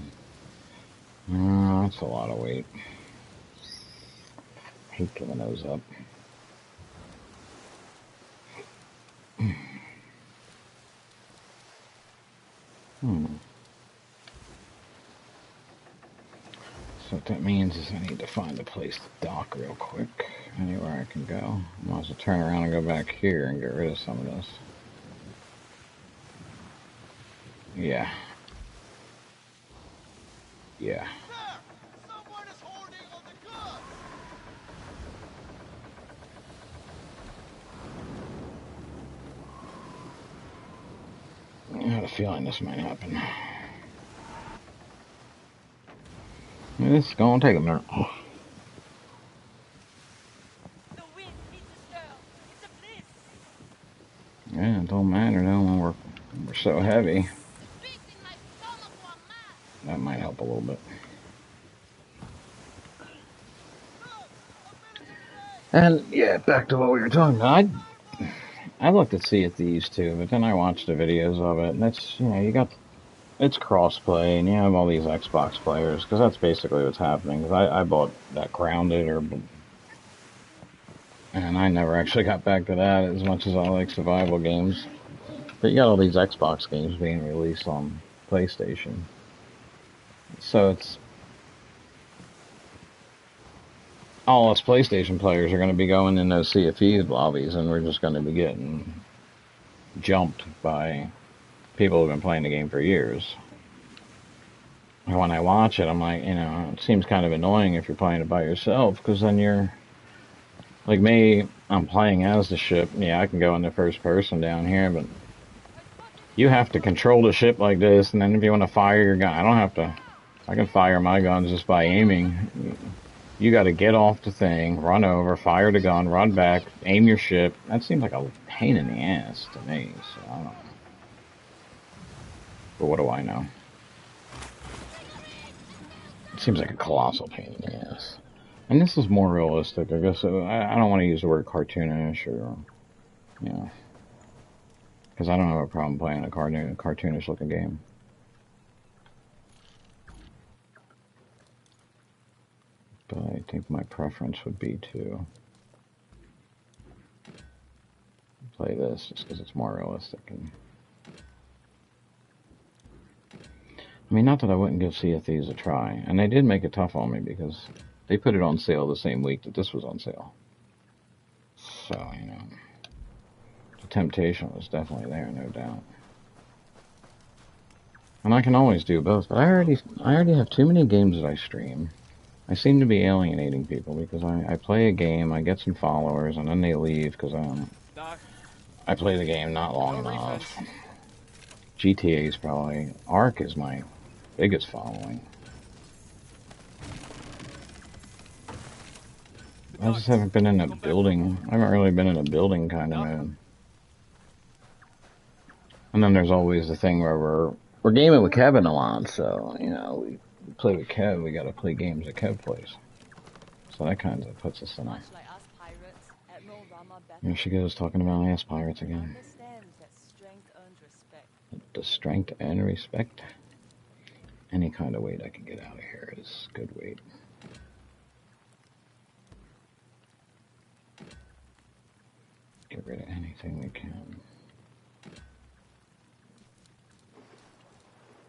but that's a lot of weight. I hate giving those up. So what that means is I need to find a place to dock real quick. Anywhere I can go. I might as well turn around and go back here and get rid of some of this. Yeah. Yeah. Sir, someone is holding on the goods. I had a feeling this might happen. It's gonna take a minute. The wind needs a stir. It's a bliss. Yeah, it don't matter though when we're so heavy. The streets in my stomach want mad. That might help a little bit. And yeah, back to what we were talking about. I looked at Sea of Thieves too, but then I watched the videos of it, and it's it's crossplay, and you have all these Xbox players because that's basically what's happening. Because I bought that Grounded, and I never actually got back to that as much as I like survival games. But you got all these Xbox games being released on PlayStation, so it's all us PlayStation players are going to be going in those Sea of Thieves lobbies, and we're just going to be getting jumped by people who've been playing the game for years. And when I watch it, I'm like, it seems kind of annoying if you're playing it by yourself, because then you're, like me, I'm playing as the ship. Yeah, I can go into first person down here, but you have to control the ship like this, and then if you want to fire your gun, I don't have to. I can fire my guns just by aiming. You got to get off the thing, run over, fire the gun, run back, aim your ship. That seems like a pain in the ass to me, so I don't know. But what do I know? It seems like a colossal pain in the ass. And this is more realistic, I guess. I don't want to use the word cartoonish or, because I don't have a problem playing a cartoonish looking game. But I think my preference would be to play this just because it's more realistic. And I mean, not that I wouldn't give Sea of Thieves a try. And they did make it tough on me because they put it on sale the same week that this was on sale. So, the temptation was definitely there, no doubt. And I can always do both, but I already have too many games that I stream. I seem to be alienating people because I play a game, I get some followers, and then they leave because I play the game not long enough. GTA is probably... Ark is my biggest following. I just haven't been in a building. I haven't really been in a building kind of mood. And then there's always the thing where we're gaming with Kevin a lot, so, we play with Kev, we gotta play games that Kev plays. So that kind of puts us in a... Here she goes, talking about ass pirates again. The strength and respect. Any kind of weight I can get out of here is good weight. Get rid of anything we can.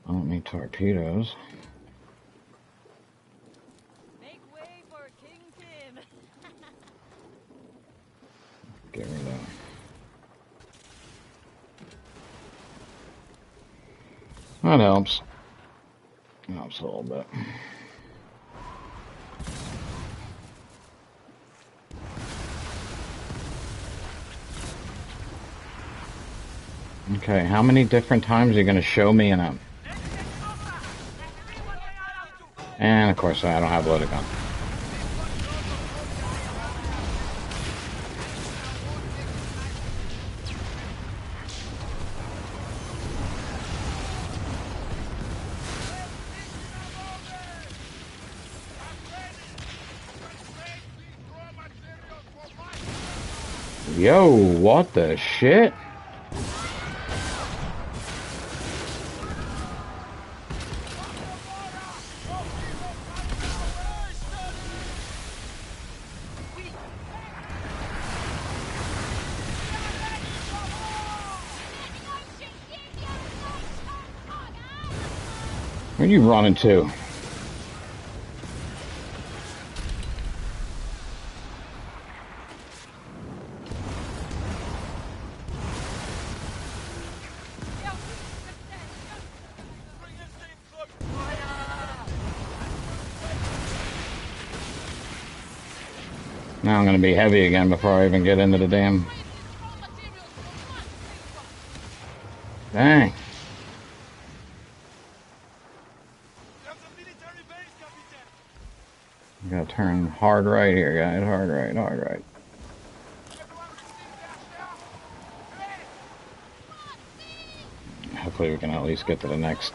I don't need torpedoes. Make way for King Tim. Get rid of. That helps. Helps a little bit. Okay, how many different times are you going to show me in a... And of course I don't have loaded gun. Yo, what the shit? Where are you running to? Now I'm going to be heavy again before I even get into the damn... Dang. I gotta turn hard right here, guys. Hard right, hard right. Hopefully we can at least get to the next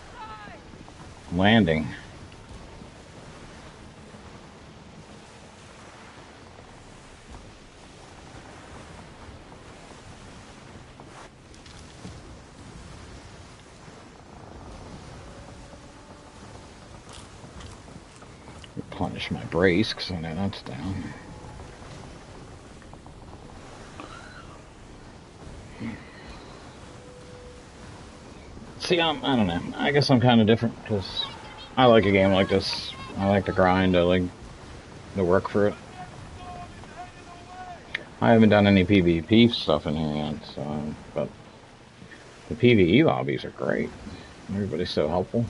landing. Replenish my brace, because I know that's down. See, I don't know. I guess I'm kind of different, because I like a game like this. I like to grind, I like to work for it. I haven't done any PvP stuff in here yet, so, but the PvE lobbies are great. Everybody's so helpful.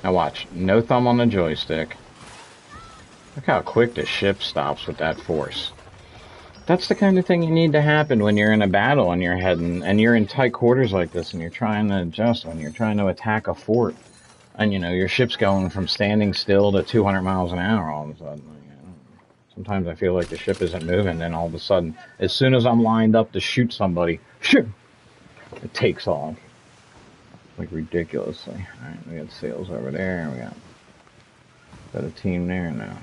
Now watch, no thumb on the joystick. Look how quick the ship stops with that force. That's the kind of thing you need to happen when you're in a battle and you're heading, and you're in tight quarters like this and you're trying to adjust, when you're trying to attack a fort. And you know, your ship's going from standing still to 200 miles an hour all of a sudden. Sometimes I feel like the ship isn't moving, then all of a sudden, as soon as I'm lined up to shoot somebody, shoo, it takes off. Like ridiculously. Alright, we got sails over there, we got a team there now.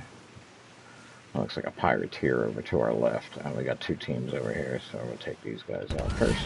That looks like a pirateer over to our left. We got two teams over here, so we'll take these guys out first.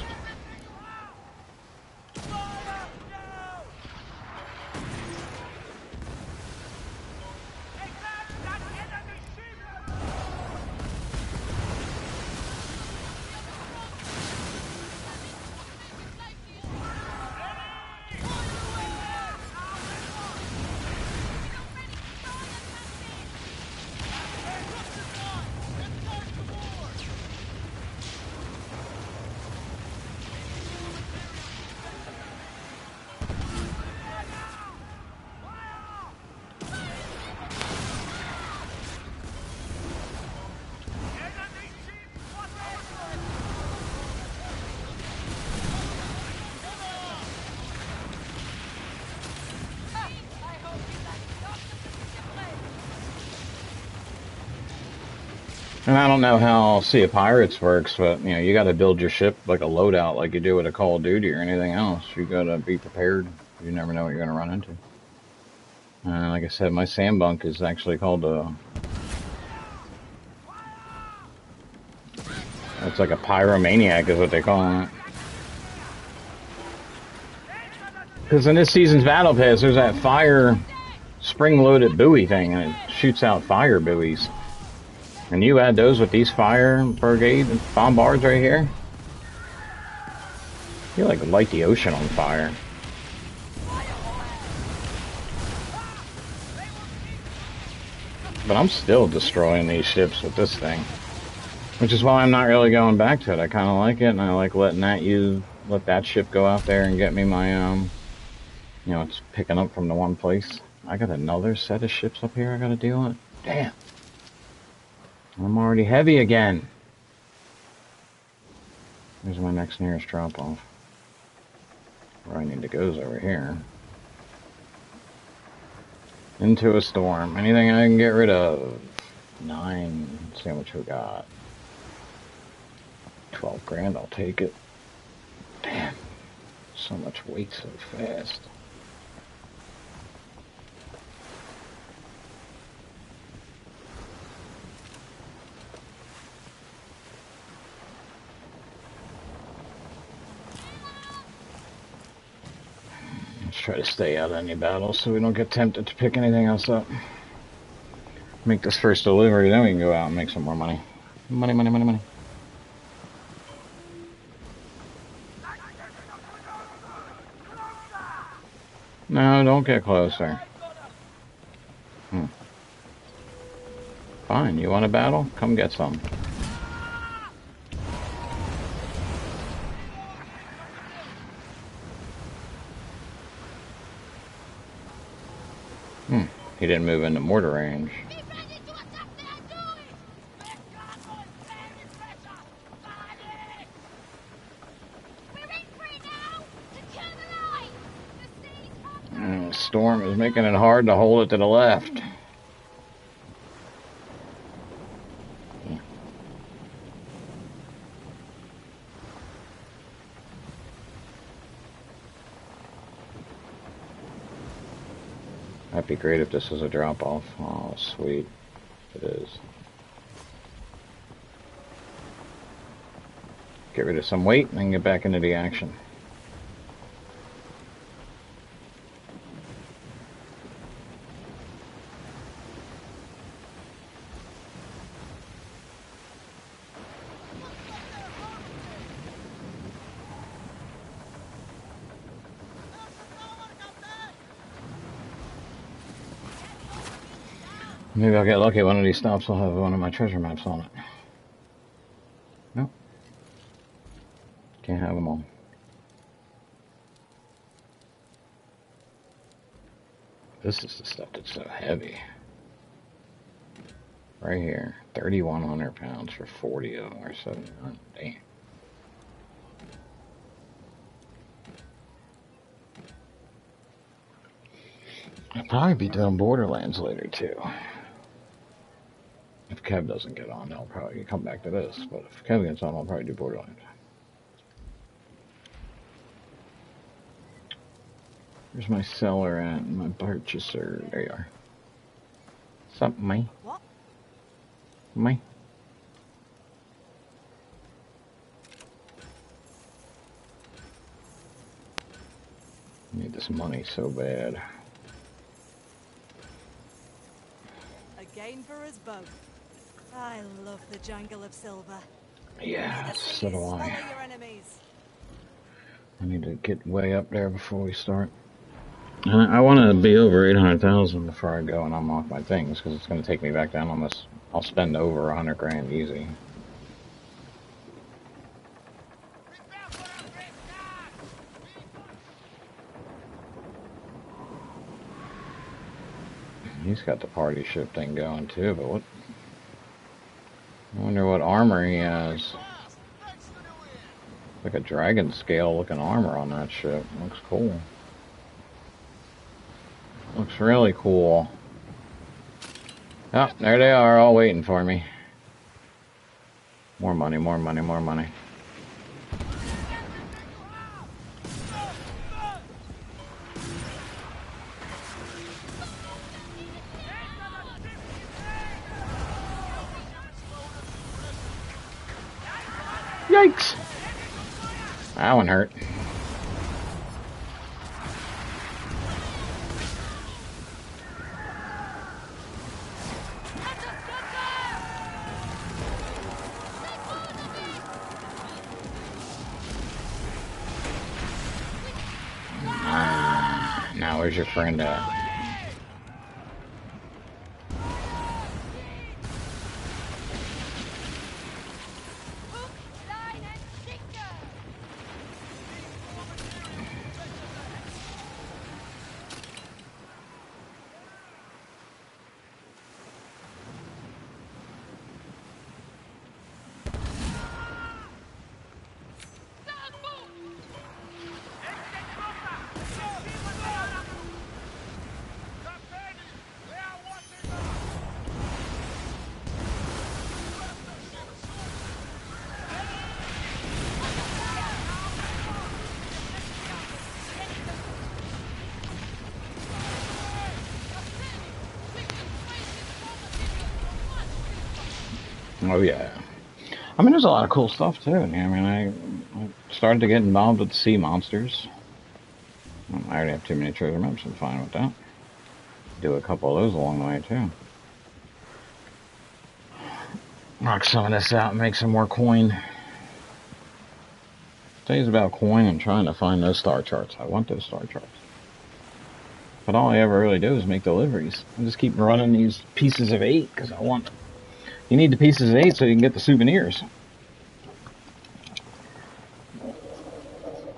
And I don't know how Sea of Pirates works, but, you know, you got to build your ship like a loadout like you do with a Call of Duty or anything else. You got to be prepared. You never know what you're going to run into. Like I said, my sandbunk is actually called a... It's like a pyromaniac is what they call it. Because in this season's Battle Pass, there's that fire spring-loaded buoy thing, and it shoots out fire buoys. And you add those with these fire brigade bombards right here, you like light the ocean on fire. But I'm still destroying these ships with this thing, which is why I'm not really going back to it. I kind of like it, and I like letting let that ship go out there and get me my you know, it's picking up from the one place. I got another set of ships up here I got to deal with. Damn. I'm already heavy again. Here's my next nearest drop-off. Where I need to go is over here. Into a storm. Anything I can get rid of. 9. Let's see how much we got. 12 grand, I'll take it. Damn. So much weight so fast. Let's try to stay out of any battles so we don't get tempted to pick anything else up. Make this first delivery, then we can go out and make some more money. Money, money, money, money. No, don't get closer. Fine, you want a battle? Come get some. He didn't move into mortar range. Be ready to attack the Android! Let's go, boys! Heavy pressure! Got it! We're in for it now! Secure the line! The sea's hot! Storm is making it hard to hold it to the left. That'd be great if this was a drop-off. Oh, sweet. It is. Get rid of some weight and then get back into the action. Maybe I'll get lucky. One of these stops will have one of my treasure maps on it. Nope. Can't have them all. This is the stuff that's so heavy. Right here. 3,100 pounds for 40 of them or 700. Damn. I'll probably be doing Borderlands later too. If Kev doesn't get on, I'll probably come back to this. But if Kev gets on, I'll probably do Borderlands. Where's my seller at and my purchaser? There you are. What's up, me? What? Me? I need this money so bad. A gain for us both. I love the jungle of silver. Yeah, so do Follow I. your enemies. I need to get way up there before we start. I want to be over 800,000 before I go and unlock my things, because it's going to take me back down almost. I'll spend over 100 grand easy. He's got the party ship thing going too, but what? I wonder what armor he has. Like a dragon scale looking armor on that ship. Looks cool. Looks really cool. Oh, there they are, all waiting for me. More money, more money, more money. Yikes! That one hurt. Now where's your friend at? Oh yeah. I mean, there's a lot of cool stuff too. I mean, I started to get involved with sea monsters. I already have too many treasure maps. I'm fine with that. Do a couple of those along the way too. Knock some of this out and make some more coin. Today's about coin and trying to find those star charts. I want those star charts. But all I ever really do is make deliveries. I just keep running these pieces of 8 because I want them. You need the pieces of 8 so you can get the souvenirs.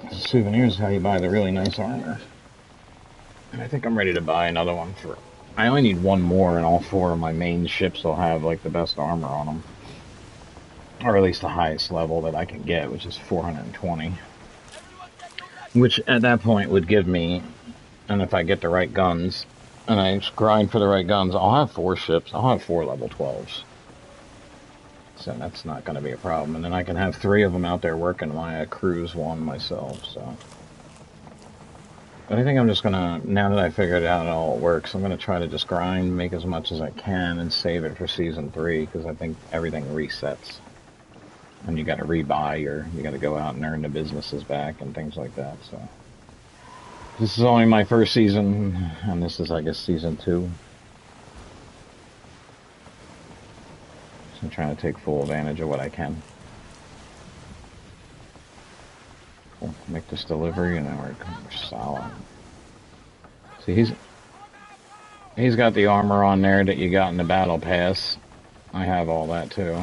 The souvenirs is how you buy the really nice armor. And I think I'm ready to buy another one for I only need one more, and all four of my main ships will have like the best armor on them, or at least the highest level that I can get, which is 420. Which at that point would give me, and if I get the right guns, and I grind for the right guns, I'll have 4 ships. I'll have 4 level 12s. So that's not going to be a problem. And then I can have 3 of them out there working while I cruise one myself, so. But I think I'm just going to, now that I figured out how it all works, I'm going to try to just grind, make as much as I can, and save it for Season 3, because I think everything resets. And you got to rebuy, or you got to go out and earn the businesses back and things like that, so. This is only my first season, and this is, I guess, Season 2. So I'm trying to take full advantage of what I can. Cool. Make this delivery, and then we're solid. See, he's got the armor on there that you got in the battle pass. I have all that too.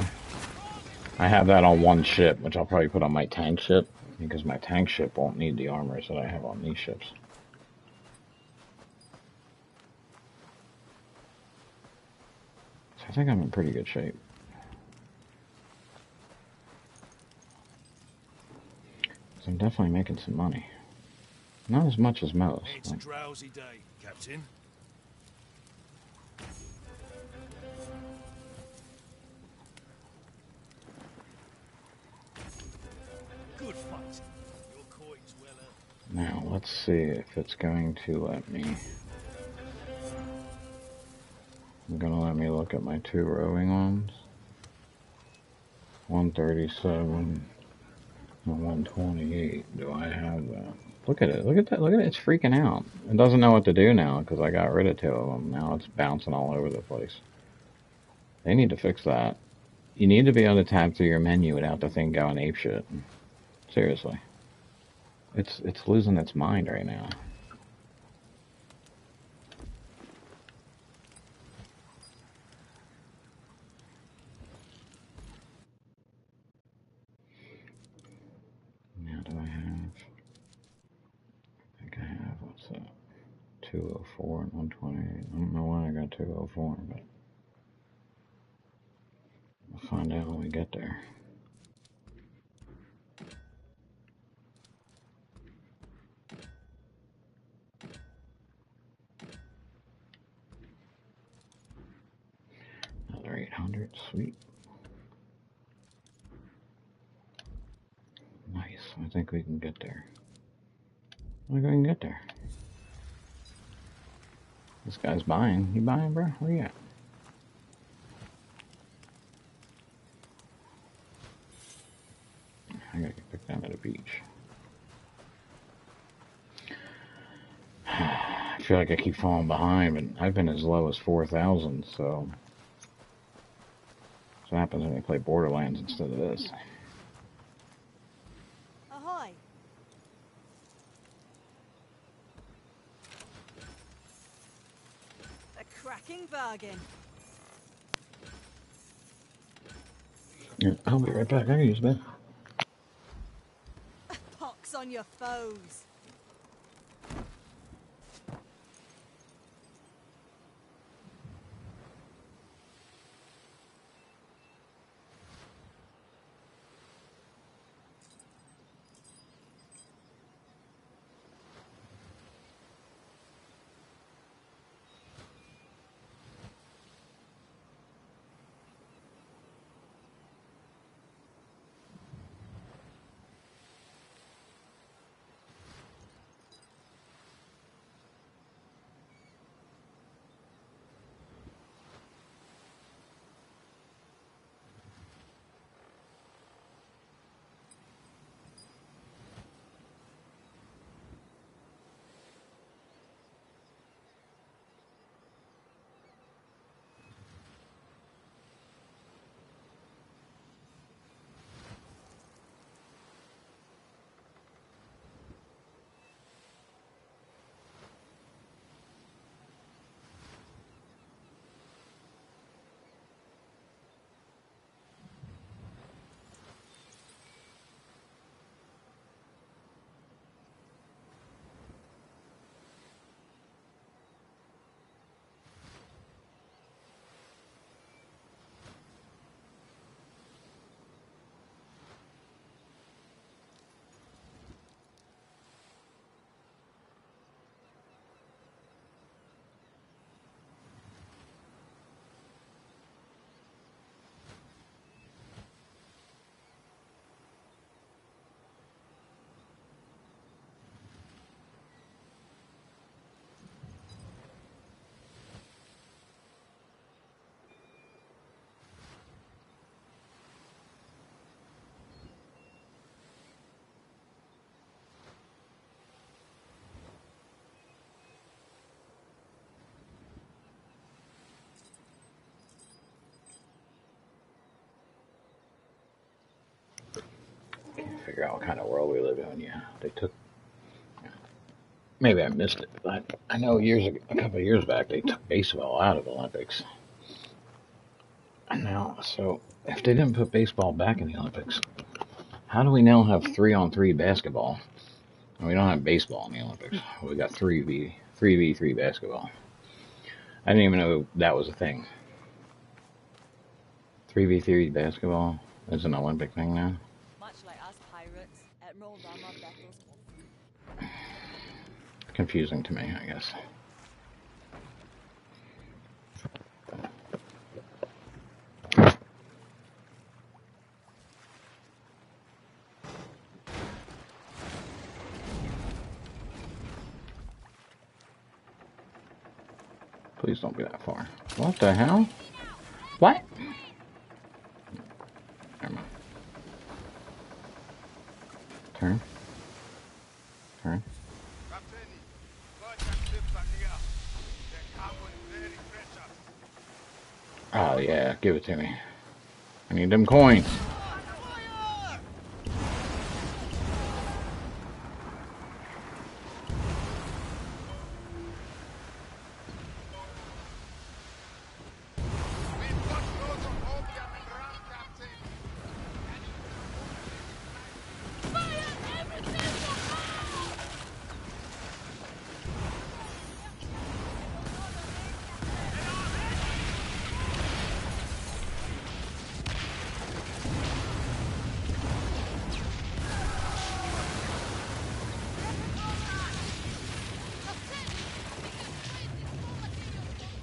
I have that on one ship, which I'll probably put on my tank ship, because my tank ship won't need the armor that I have on these ships. So I think I'm in pretty good shape. So I'm definitely making some money. Not as much as most. It's a drowsy day, Captain. Good fight. Your coin's well earned. Now, let's see if it's going to let me. It's going to let me look at my 2 rowing ones. 137 and 128. Do I have that? Look at it. Look at that. Look at it. It's freaking out. It doesn't know what to do now because I got rid of 2 of them. Now it's bouncing all over the place. They need to fix that. You need to be able to tab through your menu without the thing going apeshit. Seriously. It's losing its mind right now. Now do I have... I think I have, what's that? 204 and 128. I don't know why I got 204, but we'll find out when we get there. Another 800, sweet. Nice, I think we can get there. I think we can get there. This guy's buying. You buying, bro? Where you at? I gotta get back down to the beach. I feel like I keep falling behind, but I've been as low as 4,000, so... That's what happens when we play Borderlands instead of this. Ahoy! A cracking bargain. Yeah, I'll be right back. I can use that. Pox on your foes. figure out what kind of world we live in. Yeah, they took. Maybe I missed it, but I know a couple of years back, they took baseball out of the Olympics. And now, so if they didn't put baseball back in the Olympics, how do we now have 3-on-3 basketball? And we don't have baseball in the Olympics. We got 3v3 basketball. I didn't even know that was a thing. 3v3 basketball is an Olympic thing now. Much like us pirates, Admiral Rama battles often. Confusing to me, I guess. Please don't be that far. What the hell? What? Never mind. Turn. Turn. Oh yeah, give it to me. I need them coins.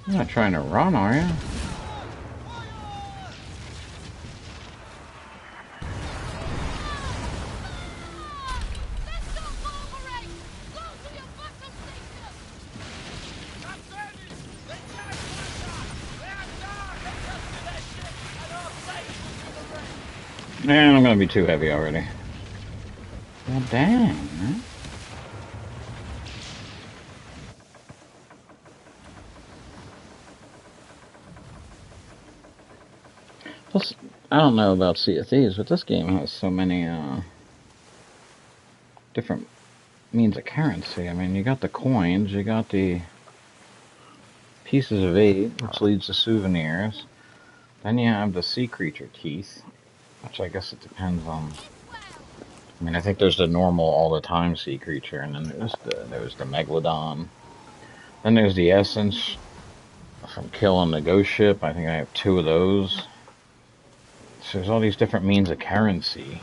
You're not trying to run, are you? Man, I'm gonna be too heavy already. Well, dang, man. Plus, I don't know about Sea of Thieves, but this game has so many different means of currency. I mean, you got the coins, you got the pieces of 8, which leads to souvenirs. Then you have the sea creature teeth, which I guess it depends on. I mean, I think there's the normal all the time sea creature, and then there's the megalodon. Then there's the essence from killing the ghost ship. I think I have 2 of those. So there's all these different means of currency.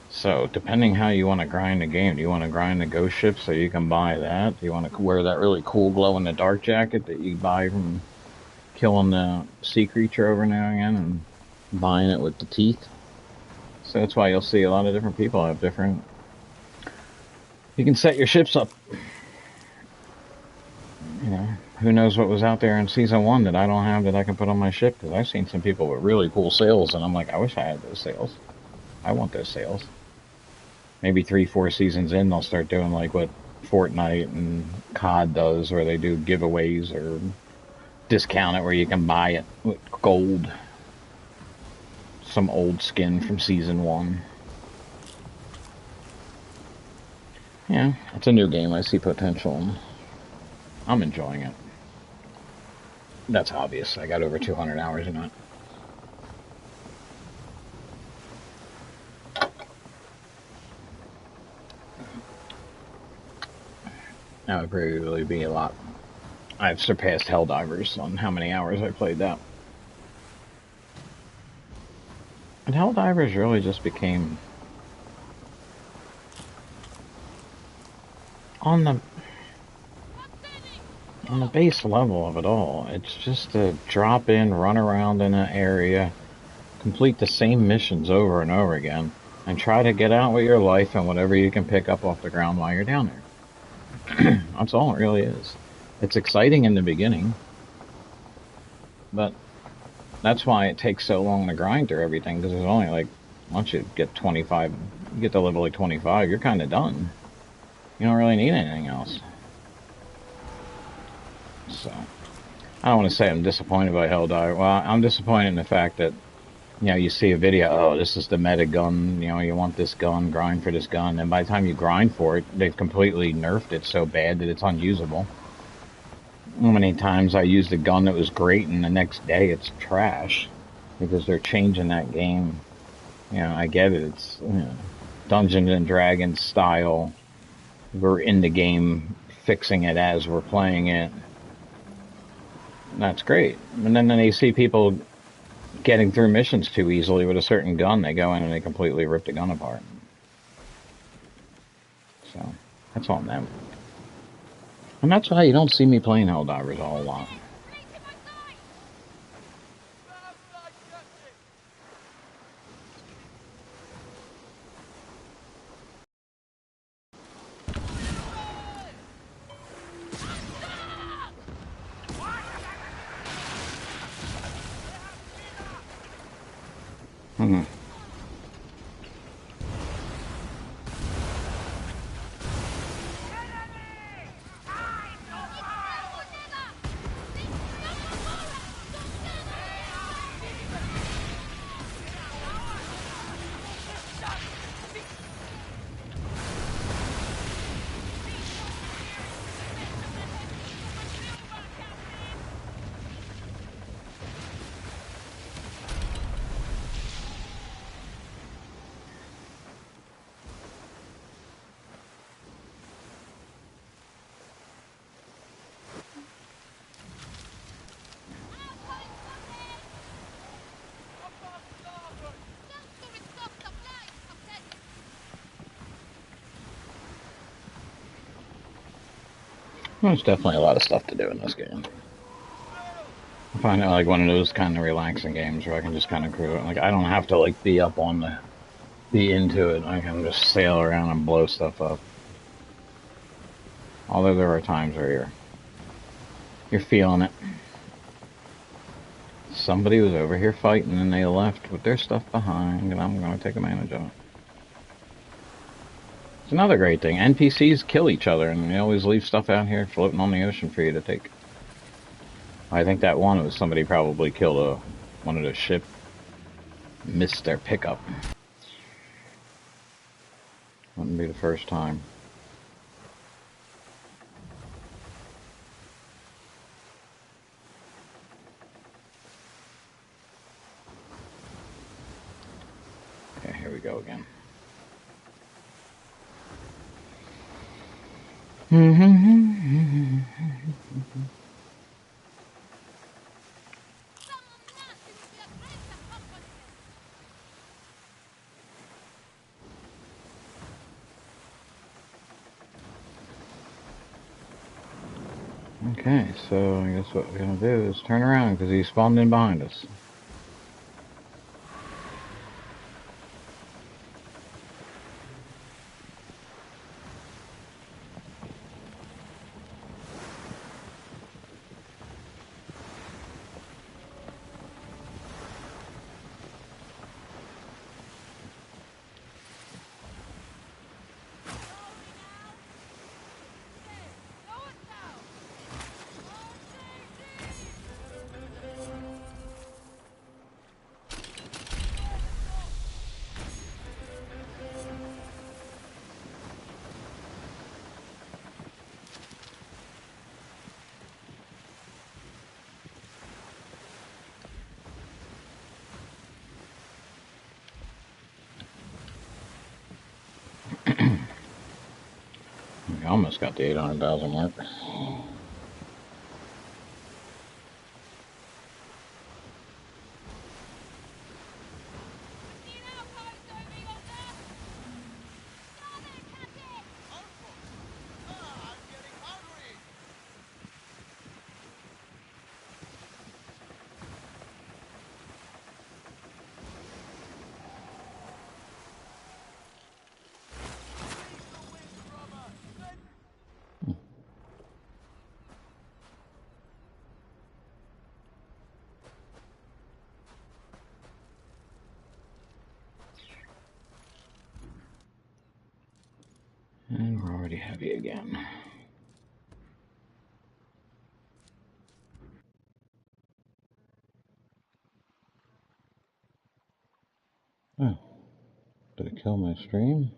So depending how you want to grind the game, do you want to grind the ghost ship so you can buy that? Do you want to wear that really cool glow-in-the-dark jacket that you buy from killing the sea creature over now and again and buying it with the teeth? So that's why you'll see a lot of different people have different... You can set your ships up. You know, who knows what was out there in Season 1 that I don't have that I can put on my ship, because I've seen some people with really cool sails, and I'm like, I wish I had those sails. I want those sails. Maybe 3-4 seasons in, they'll start doing like what Fortnite and COD does, where they do giveaways or discount it where you can buy it with gold. Some old skin from Season 1. Yeah, it's a new game. I see potential. I'm enjoying it. That's obvious. I got over 200 hours in it. That would probably be a lot. I've surpassed Helldivers on how many hours I played that. And Helldivers really just became... On the base level of it all, it's just to drop in, run around in an area, complete the same missions over and over again, and try to get out with your life and whatever you can pick up off the ground while you're down there. That's all it really is. It's exciting in the beginning, but that's why it takes so long to grind through everything, because there's only like, once you get 25, you get to level like 25, you're kind of done. You don't really need anything else. So, I don't want to say I'm disappointed by Helldiver. Well, I'm disappointed in the fact that You know, you see a video, oh, this is the meta gun, you know, you want this gun, grind for this gun, and by the time you grind for it, they've completely nerfed it so bad that it's unusable. How many times I used a gun that was great and the next day it's trash because they're changing that game. You know, I get it, it's, you know, Dungeons and Dragons style. We're in the game fixing it as we're playing it. That's great. And then you see people getting through missions too easily with a certain gun. They go in and they completely rip the gun apart. So, that's on them. And that's why you don't see me playing Helldivers a whole lot. Hmm. There's definitely a lot of stuff to do in this game. I find it like one of those kind of relaxing games where I can just kind of cruise. Like, I don't have to like be up on the, be into it. I can just sail around and blow stuff up. Although there are times where you're feeling it. Somebody was over here fighting and they left with their stuff behind, and I'm going to take advantage of it. It's another great thing. NPCs kill each other, and they always leave stuff out here floating on the ocean for you to take. I think that one was somebody probably killed one of the ship, missed their pickup. Wouldn't be the first time. Okay, here we go again. Okay, so I guess what we're gonna do is turn around because he spawned in behind us. We almost got the 800,000 mark. I'm getting hungry. And we're already heavy again. Oh, did it kill my stream?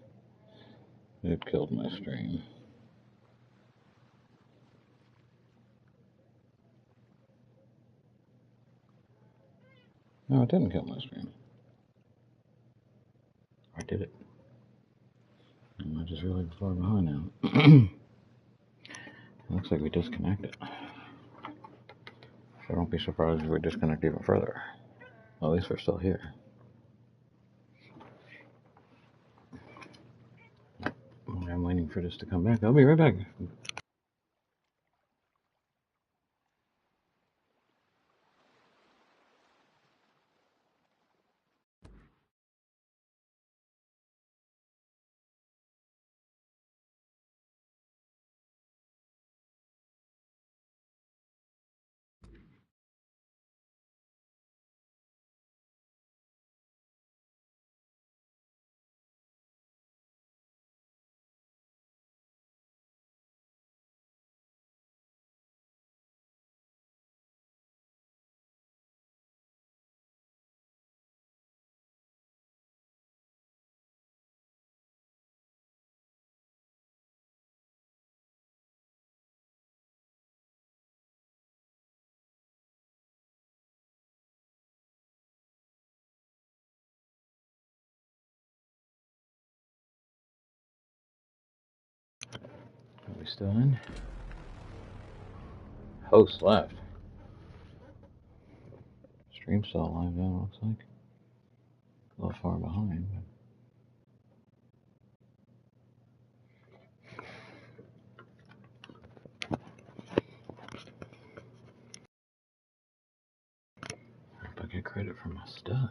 It killed my stream. No, it didn't kill my stream. Or did it? I'm just really far behind now. Looks like we disconnected. So don't be surprised if we disconnect even further. At least we're still here. I'm waiting for this to come back. I'll be right back. Are we still in? Host left. Stream's still alive though, looks like. A little far behind, but I hope I get credit for my stuff.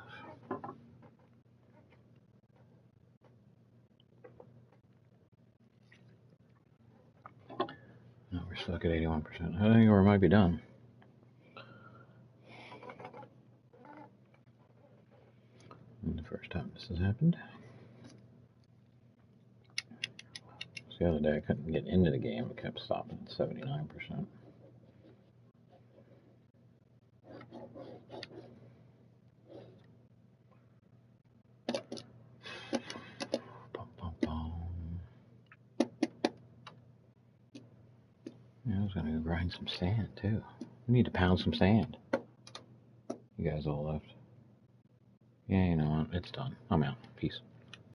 No, we're stuck at 81%. I think we might be done. And the first time this has happened. The other day I couldn't get into the game. It kept stopping at 79%. Yeah, I was gonna go grind some sand too. We need to pound some sand. You guys all left. Yeah, you know what? It's done. I'm out. Peace.